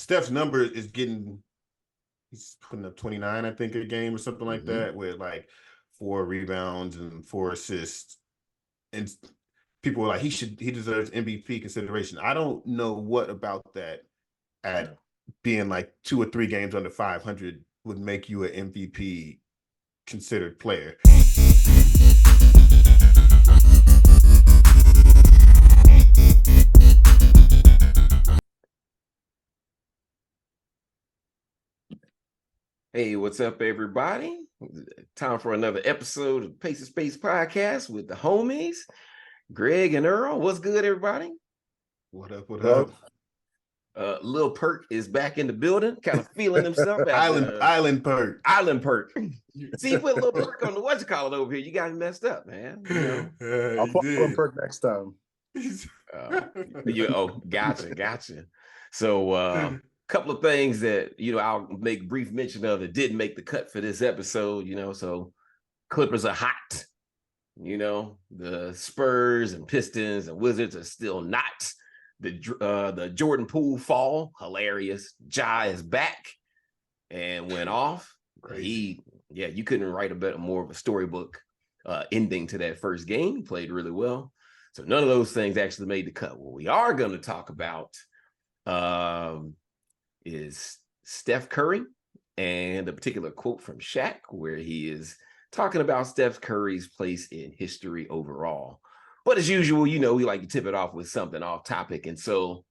Steph's number is he's putting up 29, I think, a game or something like that, with like 4 rebounds and 4 assists. And people were like, he deserves MVP consideration. I don't know what about that at being like 2 or 3 games under 500 would make you an MVP considered player. Hey, what's up, everybody? Time for another episode of Pace of Space Podcast with the homies, Greg and Earl. What's good, everybody? What up? What up? Lil Perk is back in the building, kind of feeling himself. Island Perk. Island Perk. See, you put Lil Perk on the whatchamacallit over here. You got him messed up, man. You know? I'll put Lil Perk next time. Gotcha. So, couple of things that I'll make brief mention of that didn't make the cut for this episode. So Clippers are hot. The Spurs and Pistons and Wizards are still not. The Jordan Poole fall, hilarious. Ja is back and went off. Crazy. You couldn't write a bit more of a storybook ending to that first game. He played really well. So none of those things actually made the cut. What we are going to talk about is Steph Curry and a particular quote from Shaq where he is talking about Steph Curry's place in history overall. But as usual, we like to tip it off with something off topic. And so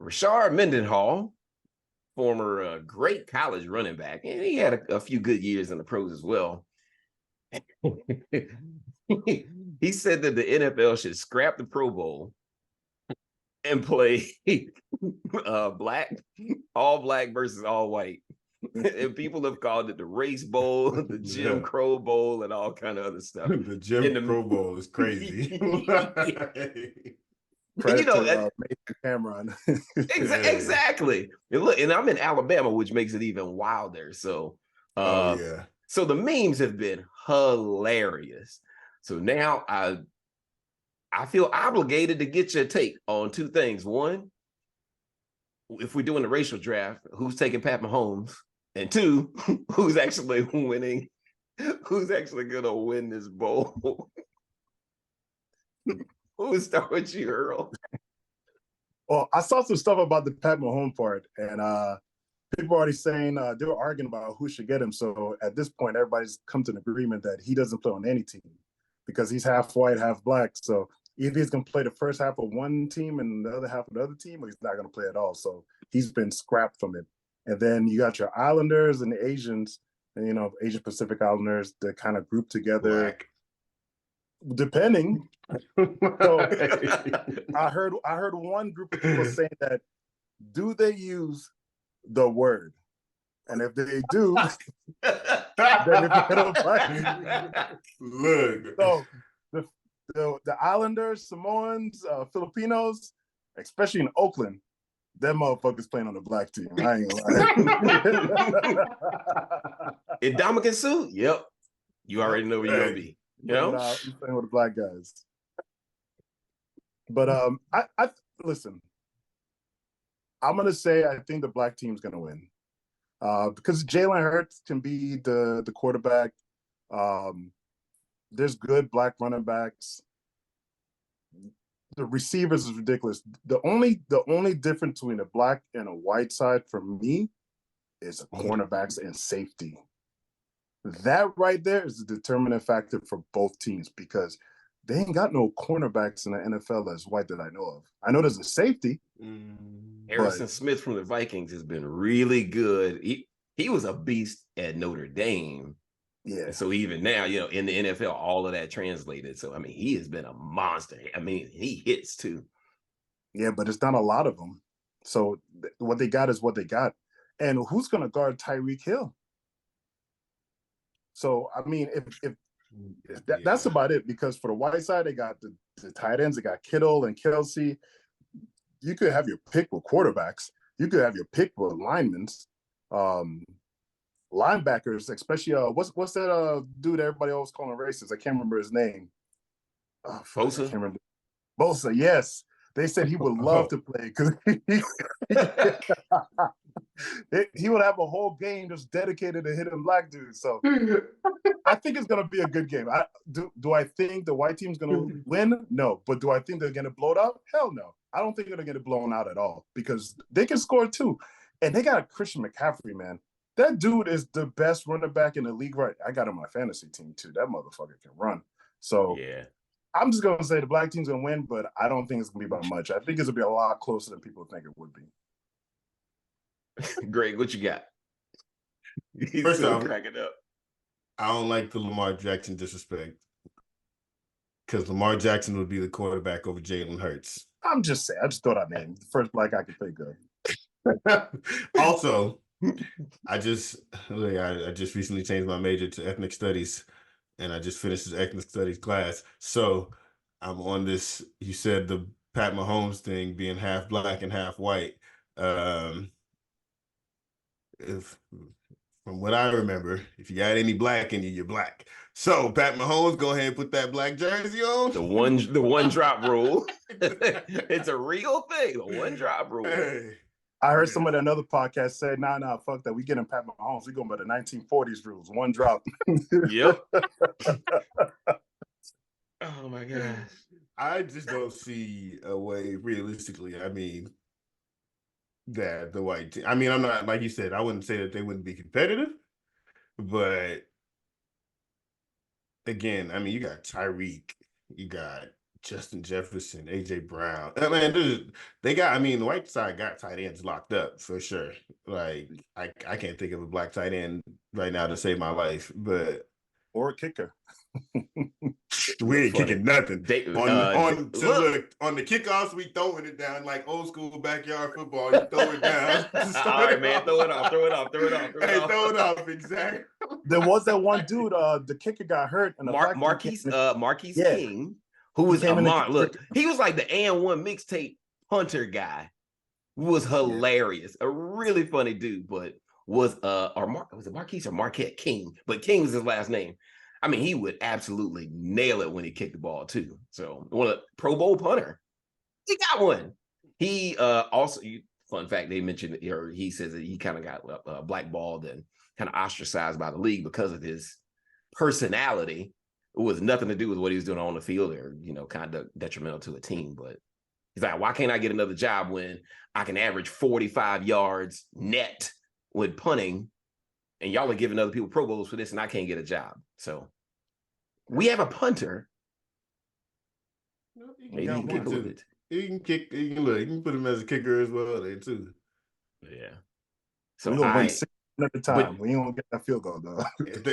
Rashard Mendenhall, former great college running back, and he had a few good years in the pros as well. He said that the NFL should scrap the Pro Bowl and play all black versus all white. And people have called it the Race Bowl, the Jim Crow Bowl, and all kind of other stuff. The Jim Crow Bowl is crazy. Cameron. Exactly. And look, and I'm in Alabama, which makes it even wilder. So, so the memes have been hilarious. So now I feel obligated to get your take on two things. One, if we're doing the racial draft, who's taking Pat Mahomes? And two, who's actually winning? Who's actually going to win this bowl? Who would start with you, Earl? Well, I saw some stuff about the Pat Mahomes part, and people are already saying they were arguing about who should get him. So at this point, everybody's come to an agreement that he doesn't play on any team because he's half white, half black. So either he's going to play the first half of one team and the other half of the other team, or he's not going to play at all. So he's been scrapped from it. And then you got your Islanders and the Asians, and Asian Pacific Islanders that kind of group together. Black. Depending. So I heard one group of people saying that, do they use the word? And if they do, then if they don't black. Look. So the Islanders, Samoans, Filipinos, especially in Oakland, them motherfuckers playing on the black team. I ain't gonna lie. In Dominican suit? Yep. You already know where you're gonna be. I'm playing with the black guys. But I listen. I'm gonna say I think the black team's gonna win. Because Jalen Hurts can be the quarterback. There's good black running backs. The receivers is ridiculous. The only difference between a black and a white side for me is the cornerbacks and safety. That right there is a determinant factor for both teams because they ain't got no cornerbacks in the NFL that's white that I know of. I know there's a safety. Harrison Smith from the Vikings has been really good. He was a beast at Notre Dame. Yeah. So even now, in the NFL, all of that translated. So, he has been a monster. He hits too. Yeah, but it's not a lot of them. So what they got is what they got. And who's going to guard Tyreek Hill? So, that's about it. Because for the white side, they got the tight ends. They got Kittle and Kelsey. You could have your pick with quarterbacks. You could have your pick with linemen. Linebackers, especially what's that dude everybody always calling racist? I can't remember his name. Bosa? I can't remember. Bosa, yes. They said he would love to play because he would have a whole game just dedicated to hitting black dudes. So I think it's going to be a good game. Do I think the white team's going to win? No. But do I think they're going to blow it out? Hell no. I don't think they're going to get blown out at all because they can score too. And they got Christian McCaffrey, man. That dude is the best running back in the league, right? I got him on my fantasy team too. That motherfucker can run. So yeah, I'm just going to say the black team's going to win, but I don't think it's going to be by much. I think it's going to be a lot closer than people think it would be. Greg, what you got? He's First off, cracking up. I don't like the Lamar Jackson disrespect because Lamar Jackson would be the quarterback over Jalen Hurts. I'm just saying. I just thought I'd name the first black I could think of. Also, I just recently changed my major to ethnic studies, and I just finished this ethnic studies class. So I'm on this. You said the Pat Mahomes thing being half black and half white. If from what I remember, if you got any black in you, you're black. So Pat Mahomes, go ahead and put that black jersey on. The one drop rule. It's a real thing. The one drop rule. Hey. I heard somebody on another podcast say, nah, fuck that. We getting Pat Mahomes. We going by the 1940s rules. One drop. Yep. Oh my gosh. I just don't see a way realistically. I mean, that the white team. I mean, I'm not, like you said, I wouldn't say that they wouldn't be competitive, but again, I mean, you got Tyreek, you got Justin Jefferson, AJ Brown. I mean, they got, I mean, the white side got tight ends locked up for sure. Like, I can't think of a black tight end right now to save my life, but or a kicker. We ain't kicking nothing. On the kickoffs, we throwing it down like old school backyard football. You throw it down. All right, man. Throw it off. Throw it off. Exactly. There was that one dude, the kicker got hurt. And Marquise King, who was look, he was like the and one mixtape punter guy. Was hilarious. A really funny dude, but was it Marquise or Marquette King? But King was his last name. I mean, he would absolutely nail it when he kicked the ball too. So, Pro Bowl punter, he got one. He also, fun fact, they mentioned, or he says that he kind of got blackballed and kind of ostracized by the league because of his personality. It was nothing to do with what he was doing on the field, or kind of detrimental to a team. But he's like, why can't I get another job when I can average 45 yards net with punting? And y'all are giving other people Pro Bowls for this, and I can't get a job. So we have a punter. Maybe he can kick with it. He can kick. You can put him as a kicker as well there too. Yeah. So we're gonna win 6 at a time. We ain't gonna get that field goal though.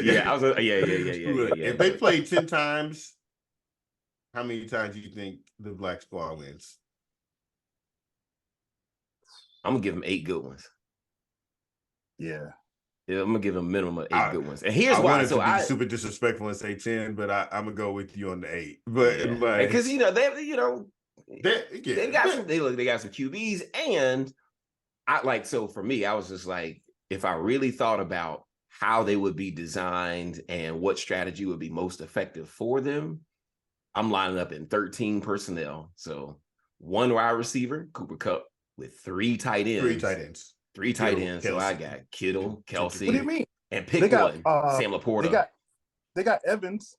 Yeah. If they play 10 times, how many times do you think the black squad wins? I'm gonna give them 8 good ones. Yeah. Yeah, I'm gonna give them a minimum of 8 good ones. And here's why. So I super disrespectful and say 10, but I'm gonna go with you on the 8. But because they got some QBs, and so for me, I was just like, if I really thought about how they would be designed and what strategy would be most effective for them, I'm lining up in 13 personnel. So 1 wide receiver, Cooper Kupp, with 3 tight ends. 3 tight ends. So I got Kittle, Kelsey. What do you mean? And pick one. Sam Laporta. They got Evans.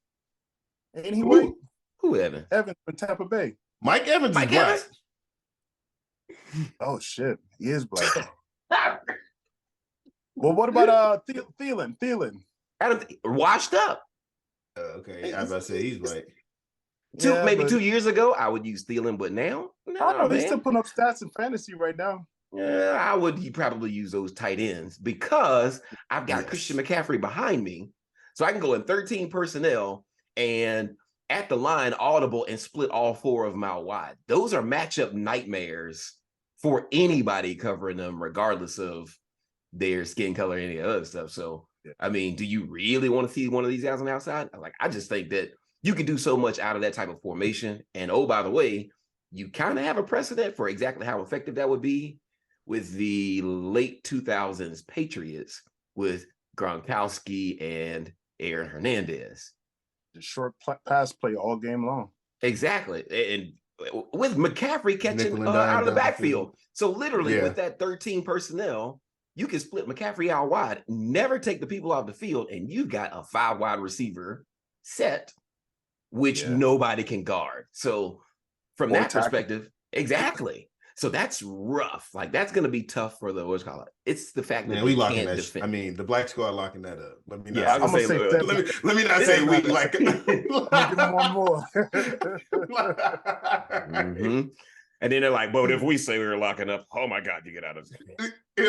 Ain't he white? Who Evans? Evans from Tampa Bay. Mike Evans is black. Oh shit, he is black. Well, what about Thielen? Adam washed up. Okay, I was about to say he's black. Maybe 2 years ago, I would use Thielen, but now, he's still putting up stats in fantasy right now. Yeah, I would probably use those tight ends because I've got Christian McCaffrey behind me. So I can go in 13 personnel and at the line audible and split all 4 of them out wide. Those are matchup nightmares for anybody covering them, regardless of their skin color or any other stuff. So, I mean, do you really want to see one of these guys on the outside? I just think that you can do so much out of that type of formation. And oh, by the way, you kind of have a precedent for exactly how effective that would be with the late 2000s Patriots with Gronkowski and Aaron Hernandez. The short pass play all game long. Exactly. And with McCaffrey catching out of the backfield. So literally with that 13 personnel, you can split McCaffrey out wide, never take the people off the field, and you've got a 5 wide receiver set, which nobody can guard. So from that perspective, exactly. So that's rough. Like that's going to be tough for the what's called it. It's the fact that we they locking can't that. defend. I mean, the Black Squad locking that up. Let me not. Yeah, I'm gonna say. Let me not say we like. Give them one more. And then they're like, "But if we say we were locking up, oh my God, you get out of it." Yeah.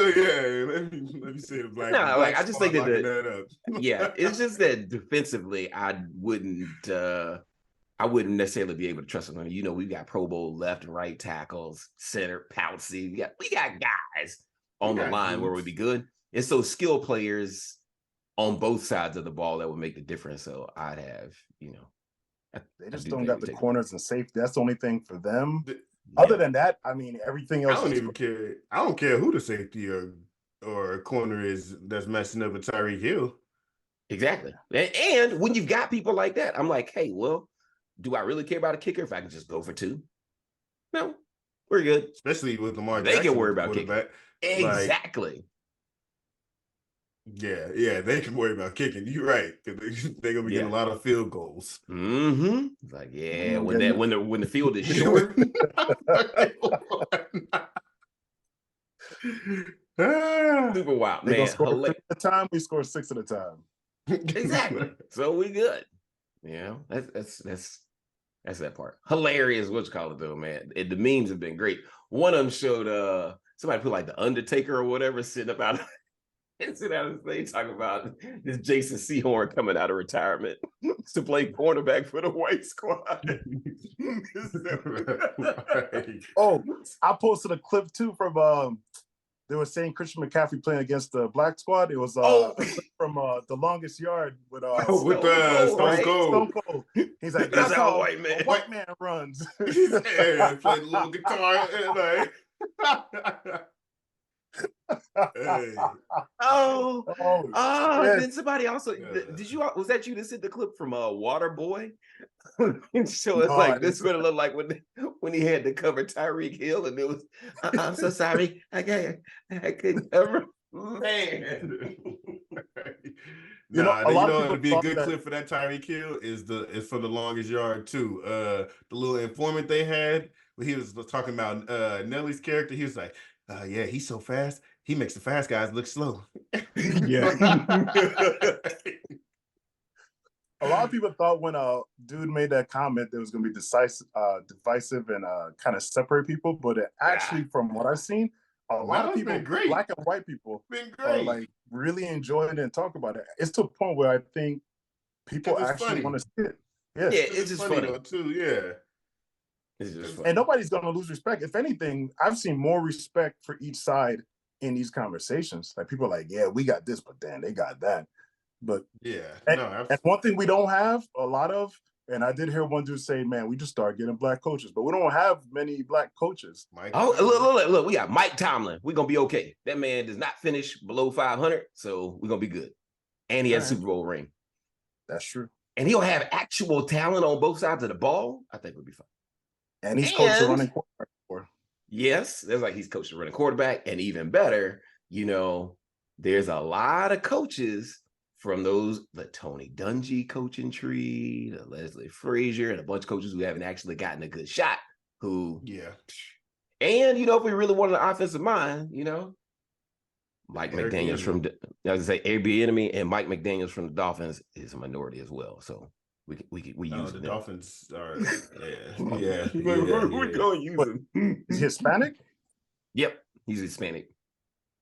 Let me say the Black. No, Black I just think that up. Yeah, it's just that defensively, I wouldn't necessarily be able to trust them. You know, we've got Pro Bowl left and right tackles, center, Pouncey. We got guys on the line where we'd be good. It's those skill players on both sides of the ball that would make the difference. So I'd have, they just don't got the corners and safety. That's the only thing for them. Other than that, I mean, everything else. I don't even care. I don't care who the safety or corner is that's messing up with Tyreek Hill. Exactly. And when you've got people like that, I'm like, hey, well, do I really care about a kicker if I can just go for 2? No, we're good. Especially with Lamar Jackson. They can worry about kicking. Like, Exactly. yeah, they can worry about kicking. You're right. They're gonna be getting a lot of field goals. Like, when the field is short. Super wild, man. Score 3 at a time. We score 6 at a time. Exactly. So we good. That's that part. Hilarious. What you call it though, man? The memes have been great. One of them showed somebody put like the Undertaker or whatever sitting up out of they talking about this Jason Sehorn coming out of retirement to play cornerback for the white squad. Oh, I posted a clip too from they were saying Christian McCaffrey playing against the black squad. It was from The Longest Yard with Stone Cold. Stone Cold. He's like, that's how a white man runs. Yeah, played a little guitar and like hey. Then somebody also was that you that sent the clip from Waterboy? So it's like this would have looked like when he had to cover Tyreek Hill and it was I'm so sorry I couldn't cover man. It'd be a good clip for that Tyreek Hill is for The Longest Yard too. The little informant they had when he was talking about Nelly's character, he was like, yeah, he's so fast. He makes the fast guys look slow. Yeah. A lot of people thought when a dude made that comment that was going to be divisive and kind of separate people, but actually, from what I've seen, a lot of people, black and white people, are like really enjoying it and talk about it. It's to a point where I think people actually want to see it. Yeah, it's just funny too. Yeah. And nobody's going to lose respect. If anything, I've seen more respect for each side in these conversations. Like people are like, yeah, we got this, but then they got that. But and one thing we don't have a lot of, and I did hear one dude say, man, we just start getting black coaches, but we don't have many black coaches. Look, we got Mike Tomlin. We're going to be okay. That man does not finish below 500, so we're going to be good. And he has a Super Bowl ring. That's true. And he'll have actual talent on both sides of the ball. I think we'll be fine. And he's coached a running quarterback before. Yes, there's like he's coached a running quarterback, and even better, there's a lot of coaches from the Tony Dungy coaching tree, the Leslie Frazier, and a bunch of coaches who haven't actually gotten a good shot. And if we really wanted an offensive mind, Mike McDaniels from Airbnb and Mike McDaniels from the Dolphins is a minority as well. So we use the them. Dolphins are We're going to use him. Is he Hispanic? Yep, he's Hispanic.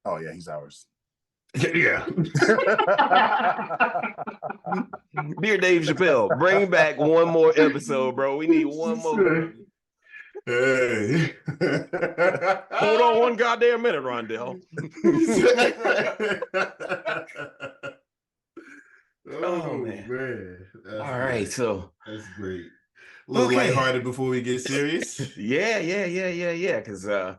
Oh yeah, he's ours. Yeah. Dear Dave Chappelle, bring back one more episode, bro. We need one more. Hey. Hold on one goddamn minute, Rondell. Oh man. All right, so that's great. A little lighthearted before we get serious. Yeah. Because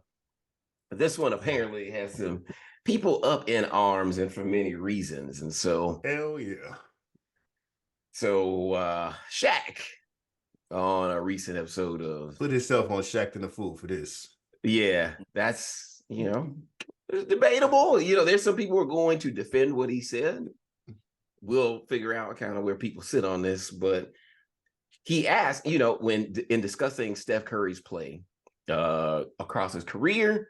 this one apparently has some people up in arms and for many reasons. And so hell yeah. So Shaq on a recent episode of Put himself on Shaq and the Fool for this. Yeah, that's, it's debatable. There's some people who are going to defend what he said. We'll figure out kind of where people sit on this, but he asked, when in discussing Steph Curry's play across his career,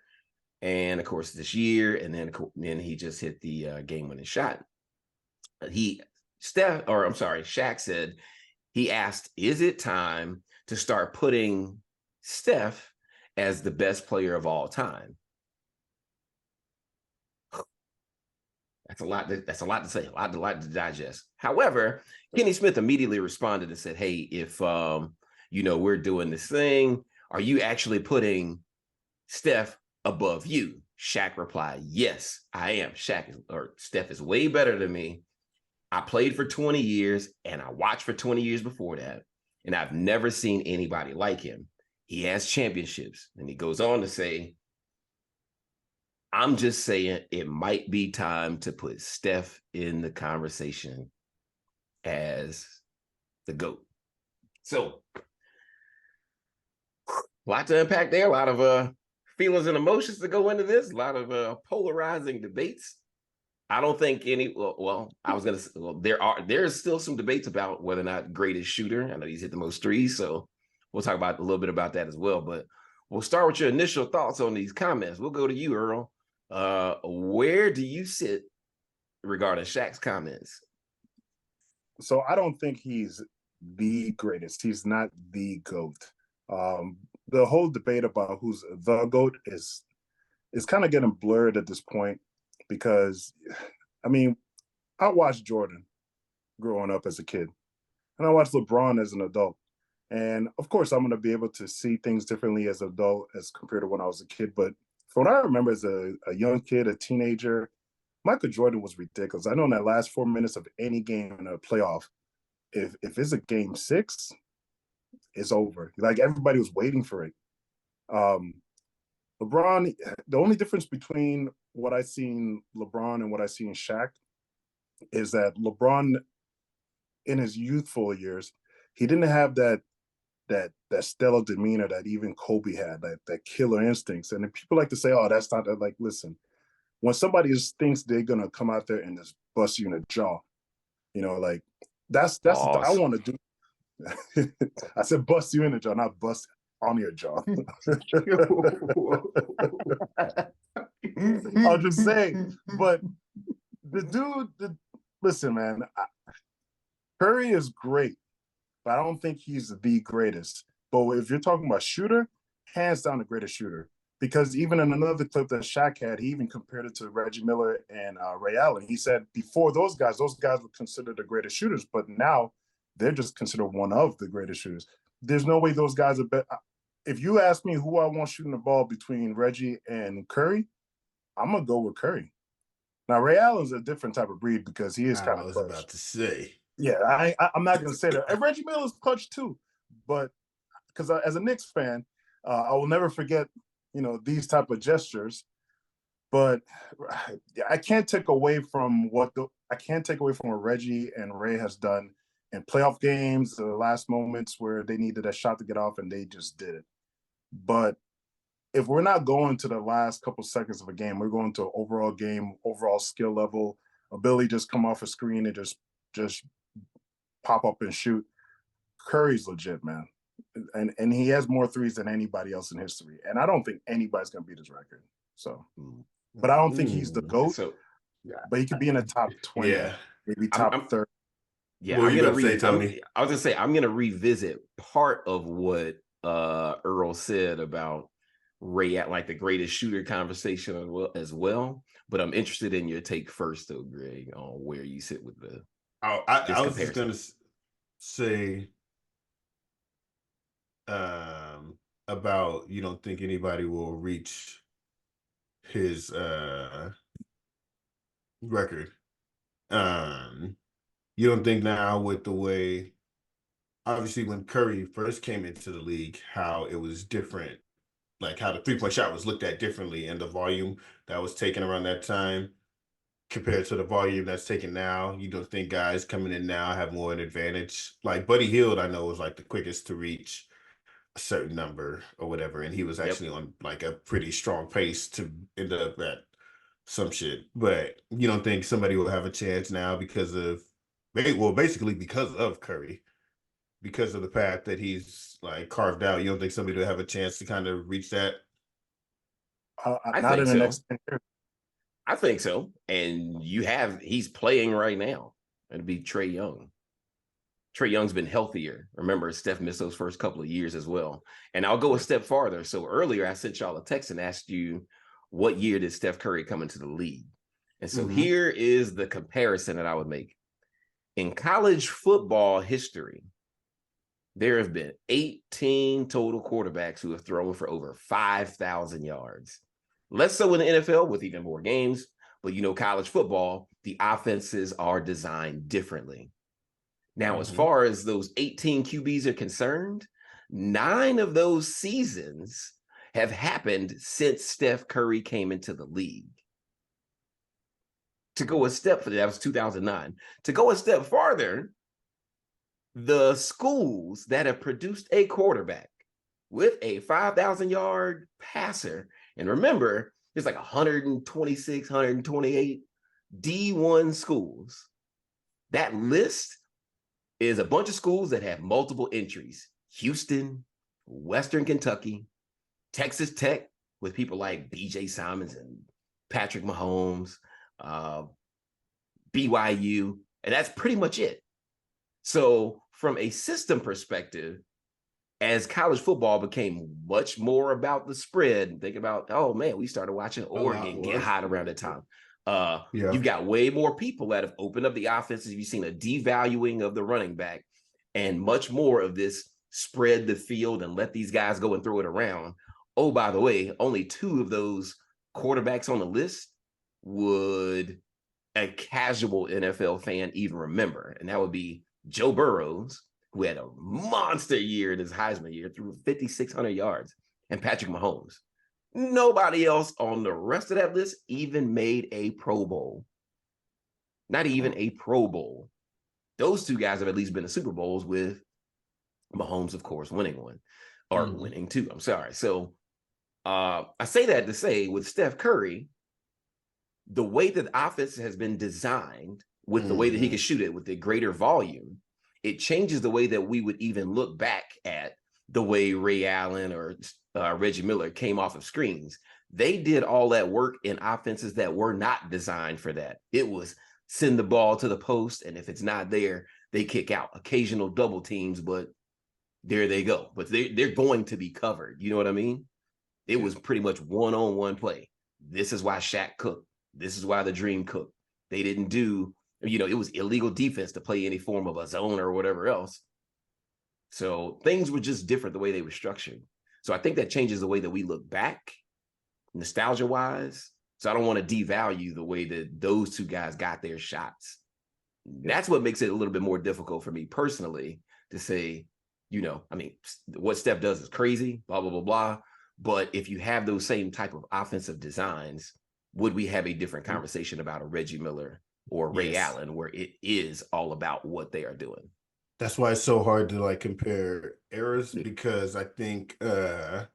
and of course this year, and then he just hit the game-winning shot. Shaq said, he asked, is it time to start putting Steph as the best player of all time? That's a lot. That's a lot to say. A lot to digest. However, Kenny Smith immediately responded and said, "Hey, if we're doing this thing, are you actually putting Steph above you?" Shaq replied, "Yes, I am. Steph is way better than me. I played for 20 years and I watched for 20 years before that, and I've never seen anybody like him. He has championships." And he goes on to say, "I'm just saying it might be time to put Steph in the conversation as the GOAT." So, a lot to unpack there, a lot of feelings and emotions to go into this, a lot of polarizing debates. I don't think there's still some debates about whether or not greatest shooter. I know he's hit the most threes, so we'll talk about a little bit about that as well. But we'll start with your initial thoughts on these comments. We'll go to you, Earl. Where do you sit regarding Shaq's comments? So I don't think he's the greatest. He's not the GOAT. The whole debate about who's the GOAT is kind of getting blurred at this point because, I watched Jordan growing up as a kid, and I watched LeBron as an adult. And of course, I'm going to be able to see things differently as an adult as compared to when I was a kid. But from what I remember as a young kid, a teenager, Michael Jordan was ridiculous. I know in that last 4 minutes of any game in a playoff, if it's a game 6, it's over. Like everybody was waiting for it. LeBron, the only difference between what I seen LeBron and what I seen Shaq is that LeBron, in his youthful years, he didn't have that stellar demeanor that even Kobe had, that killer instincts. And people like to say, "Oh, that's not that." Like, listen, when somebody thinks they're gonna come out there and just bust you in the jaw, like that's the I want to do. I said bust you in the jaw, not bust on your jaw. I'll just say, but the dude, listen, man, Curry is great, but I don't think he's the greatest. But if you're talking about shooter, hands down the greatest shooter. Because even in another clip that Shaq had, he even compared it to Reggie Miller and Ray Allen. He said before those guys were considered the greatest shooters, but now they're just considered one of the greatest shooters. There's no way those guys are better. If you ask me who I want shooting the ball between Reggie and Curry, I'm going to go with Curry. Now, Ray Allen's a different type of breed because he is kind of clutch. About to say. Yeah, I'm not going to say that. And Reggie Miller's clutch too. But because as a Knicks fan, I will never forget, these type of gestures. But I can't take away from what Reggie and Ray has done in playoff games, the last moments where they needed a shot to get off and they just did it. But if we're not going to the last couple seconds of a game, we're going to overall game, overall skill level, ability to just come off a screen and just pop up and shoot. Curry's legit, man. And he has more threes than anybody else in history. And I don't think anybody's going to beat his record. So, but I don't think he's the GOAT. So, but he could be in the top 20, maybe top 30. Yeah, what I'm going to say, Tony? I was going to say, I'm going to revisit part of what Earl said about Ray at like the greatest shooter conversation as well. But I'm interested in your take first, though, Greg, on where you sit with the. I was just going to say about you don't think anybody will reach his record. You don't think now with the way, obviously when Curry first came into the league, how it was different, like how the 3-point shot was looked at differently and the volume that was taken around that time. compared to the volume that's taken now. You don't think guys coming in now have more an advantage? Like Buddy Hield, I know was like the quickest to reach a certain number or whatever, and he was Yep. actually on like a pretty strong pace to end up at some shit. But you don't think somebody will have a chance now because of basically because of Curry, because of the path that he's like carved out. You don't think somebody will have a chance to kind of reach that? I not think in the so. next 10 years. I think so. And he's playing right now. It'd be Trae Young. Trae Young's been healthier. Remember, Steph missed those first couple of years as well. And I'll go a step farther. So earlier, I sent y'all a text and asked you, what year did Steph Curry come into the league? And so here is the comparison that I would make. In college football history, there have been 18 total quarterbacks who have thrown for over 5,000 yards. Less so in the NFL with even more games. But college football, the offenses are designed differently. Now, as far as those 18 QBs are concerned, 9 of those seasons have happened since Steph Curry came into the league. To go a step further, that was 2009. To go a step farther, the schools that have produced a quarterback with a 5,000-yard passer, and remember, there's like 126, 128 D1 schools. That list is a bunch of schools that have multiple entries. Houston, Western Kentucky, Texas Tech, with people like B.J. Simons and Patrick Mahomes, BYU, and that's pretty much it. So from a system perspective, as college football became much more about the spread, think about, oh man, we started watching Oregon get hot around that time. You've got way more people that have opened up the offenses. You've seen a devaluing of the running back and much more of this spread the field and let these guys go and throw it around. Oh, by the way, only 2 of those quarterbacks on the list would a casual NFL fan even remember. And that would be Joe Burrows, who had a monster year in his Heisman year, threw 5,600 yards, and Patrick Mahomes. Nobody else on the rest of that list even made a Pro Bowl. Not even a Pro Bowl. Those 2 guys have at least been to Super Bowls, with Mahomes, of course, winning one. Or winning 2, I'm sorry. So I say that to say, with Steph Curry, the way that the offense has been designed, with the way that he can shoot it, with the greater volume, it changes the way that we would even look back at the way Ray Allen or Reggie Miller came off of screens. They did all that work in offenses that were not designed for that. It was send the ball to the post, and if it's not there, they kick out. Occasional double teams, but there they go. But they're going to be covered. You know what I mean? It was pretty much one-on-one play. This is why Shaq cooked. This is why the Dream cooked. They didn't do, it was illegal defense to play any form of a zone or whatever else. So things were just different the way they were structured. So I think that changes the way that we look back, nostalgia-wise. So I don't want to devalue the way that those 2 guys got their shots. That's what makes it a little bit more difficult for me personally to say, what Steph does is crazy, blah, blah, blah, blah. But if you have those same type of offensive designs, would we have a different conversation about a Reggie Miller or Ray Allen, where it is all about what they are doing? That's why it's so hard to like compare eras, because I think there's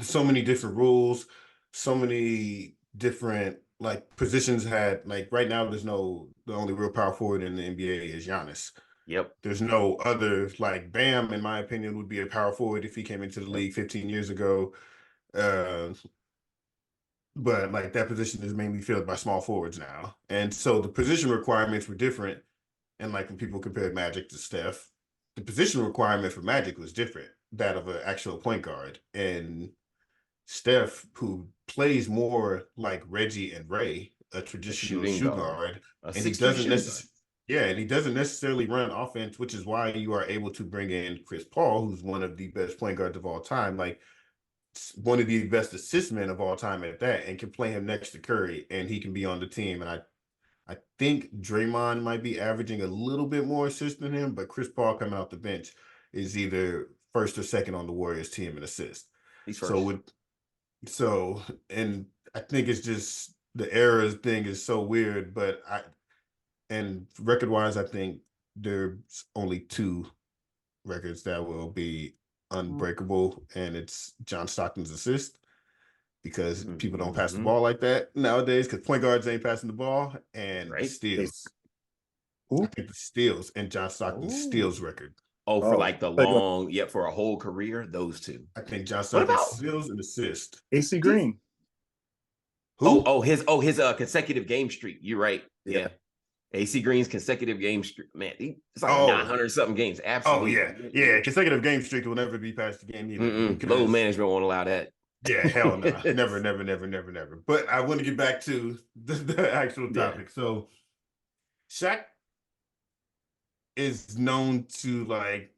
so many different rules, so many different like positions had, like right now the only real power forward in the NBA is Giannis. Yep. There's no other, like Bam, in my opinion, would be a power forward if he came into the league 15 years ago. But like that position is mainly filled by small forwards now. And so the position requirements were different. And like when people compared Magic to Steph, the position requirement for Magic was different, that of an actual point guard. And Steph, who plays more like Reggie and Ray, a traditional shoe guard, and he doesn't necessarily run offense, which is why you are able to bring in Chris Paul, who's one of the best point guards of all time, like one of the best assist men of all time at that, and can play him next to Curry, and he can be on the team. And I think Draymond might be averaging a little bit more assists than him, but Chris Paul coming off the bench is either first or second on the Warriors team in assists. He's first. And I think it's just the era thing is so weird, but and record wise, I think there's only 2 records that will be unbreakable, and it's John Stockton's assist, because people don't pass the ball like that nowadays, because point guards ain't passing the ball, and the steals. I think the steals and John Stockton's steals record. Oh, for like the long, for a whole career, those 2. I think John Stockton's steals and assist. AC Green. Who? His consecutive game streak. You're right. Yeah. AC Green's consecutive game streak. Man, it's like 900 something games. Absolutely. Oh yeah. Consecutive game streak will never be past the game either. Load management won't allow that. Yeah, hell no. Never. But I want to get back to the actual topic. So Shaq is known to like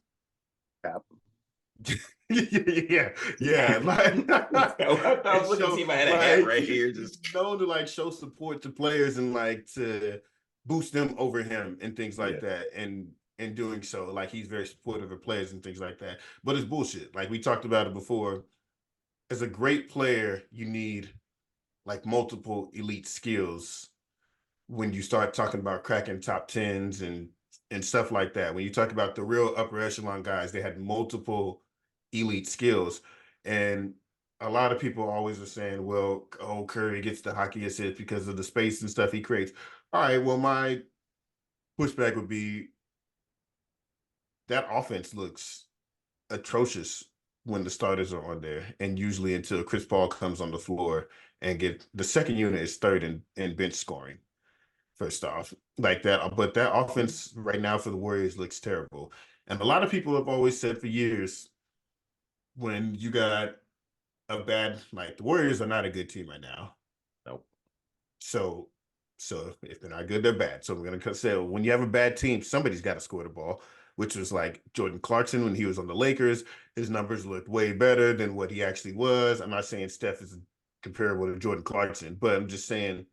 yeah. Like, I was looking to see if I had a hat right here. Just known to like show support to players and like to boost them over him and things like that. And in doing so, like, he's very supportive of players and things like that. But it's bullshit. Like we talked about it before. As a great player, you need like multiple elite skills when you start talking about cracking top 10s and stuff like that. When you talk about the real upper echelon guys, they had multiple elite skills. And a lot of people always are saying, well, Curry gets the hockey assist because of the space and stuff he creates. All right, well, my pushback would be that offense looks atrocious when the starters are on there, and usually until Chris Paul comes on the floor and get the second unit is third in bench scoring. First off, like that, but that offense right now for the Warriors looks terrible. And a lot of people have always said for years, when you got a bad, like the Warriors are not a good team right now. Nope. So if they're not good, they're bad. So we're gonna say when you have a bad team, somebody's got to score the ball. Which was like Jordan Clarkson when he was on the Lakers. His numbers looked way better than what he actually was. I'm not saying Steph is comparable to Jordan Clarkson, but I'm just saying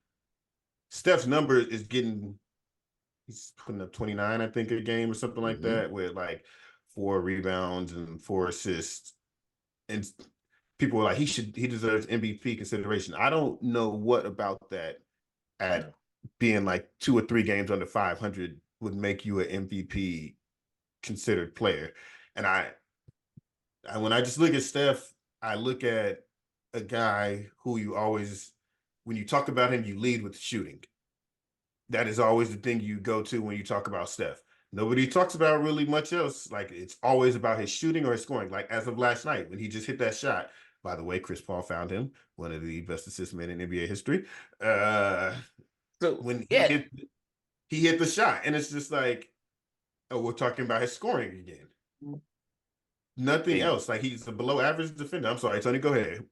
Steph's number is he's putting up 29, I think, a game or something like that, with like 4 rebounds and 4 assists. And people were like, he deserves MVP consideration. I don't know what about that at being like 2 or 3 games under 500 would make you an MVP considered player. And I when I just look at Steph, I look at a guy who you always, when you talk about him, you lead with shooting. That is always the thing you go to when you talk about Steph. Nobody talks about really much else. Like, it's always about his shooting or his scoring. Like as of last night when he just hit that shot. By the way, Chris Paul found him, one of the best assist men in NBA history. So when he hit the shot, and it's just like, oh, we're talking about his scoring again. Nothing else. Like, he's a below average defender. I'm sorry, Tony, go ahead.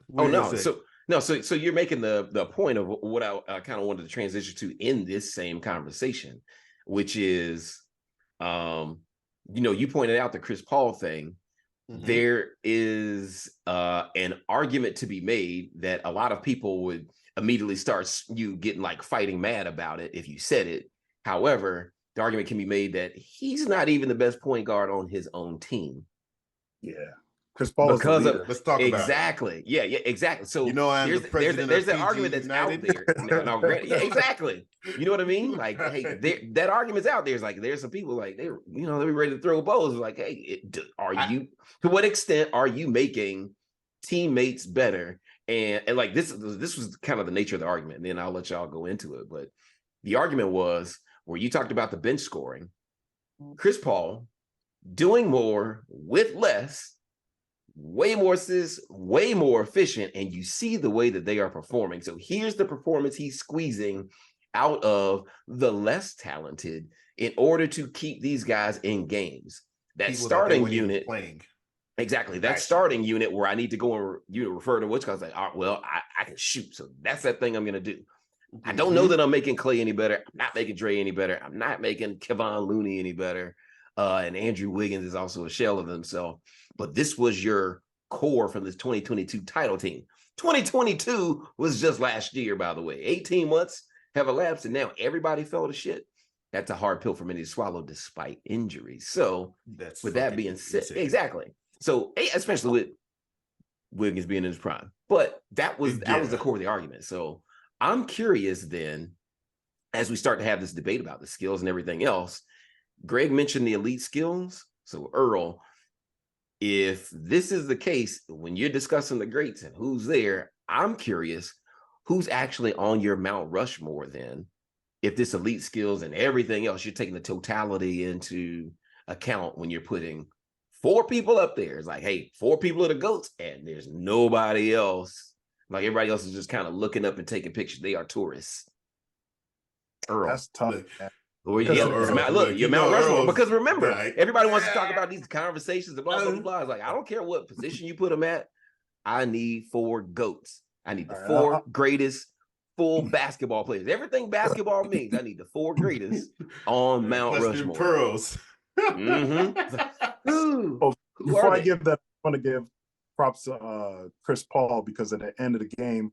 So you're making the point of what I kind of wanted to transition to in this same conversation, which is, you pointed out the Chris Paul thing. There is an argument to be made that a lot of people would immediately start you getting like fighting mad about it if you said it. However, the argument can be made that he's not even the best point guard on his own team. Yeah. Chris Paul is the leader. Let's talk about it. Yeah, exactly. So I'm the president there's of an argument that's United. out there. Yeah, exactly. You know what I mean? Like, hey, that argument's out there. It's like there's some people like they're ready to throw balls. Like, hey, to what extent are you making teammates better? And like this was kind of the nature of the argument. And then I'll let y'all go into it. But the argument was where you talked about the bench scoring, Chris Paul doing more with less, way more assists, way more efficient, and you see the way that they are performing. So here's the performance he's squeezing out of the less talented in order to keep these guys in games. That starting unit playing. Exactly. That starting unit where I need to go and refer to which guys like, I can shoot. So that's that thing I'm gonna do. I don't know that I'm making Clay any better. I'm not making Dre any better. I'm not making Kevon Looney any better. And Andrew Wiggins is also a shell of himself. But this was your core from this 2022 title team. 2022 was just last year, by the way. 18 months have elapsed, and now everybody fell to shit. That's a hard pill for many to swallow despite injuries. So with that being said, exactly. So especially with Wiggins being in his prime. But that was the core of the argument. So I'm curious then, as we start to have this debate about the skills and everything else. Greg mentioned the elite skills. So Earl, if this is the case, when you're discussing the greats and who's there, I'm curious who's actually on your Mount Rushmore then. If this elite skills and everything else, you're taking the totality into account when you're putting 4 people up there. It's like, hey, 4 people are the GOATs, and there's nobody else. Like everybody else is just kind of looking up and taking pictures. They are tourists. Earl. That's tough. Or you're Mount Rushmore. Because remember, everybody wants to talk about these conversations and blah, blah, blah. It's like, I don't care what position you put them at. I need 4 GOATs. I need the 4 greatest full basketball players. Everything basketball means, I need the 4 greatest on Mount Rushmore. Pearls. Before I give that, I want to give props to Chris Paul, because at the end of the game,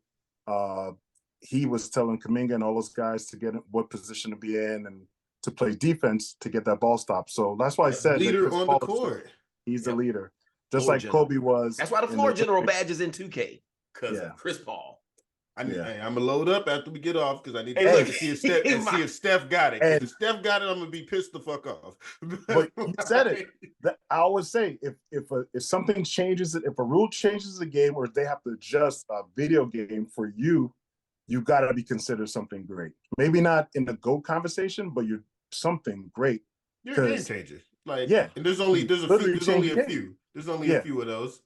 he was telling Kuminga and all those guys to get what position to be in and to play defense to get that ball stopped. So that's why I said leader on the court. He's the leader, just like Kobe was. That's why the floor general badge is in 2K, because of Chris Paul. I'm gonna load up after we get off, because I need to see if Steph got it. If Steph got it, I'm gonna be pissed the fuck off. But you said it. I always say, if something changes, if a rule changes the game, or if they have to adjust a video game for you, you got to be considered something great. Maybe not in the GOAT conversation, but you're something great. You're a game changer. Like, and there's only a few of those.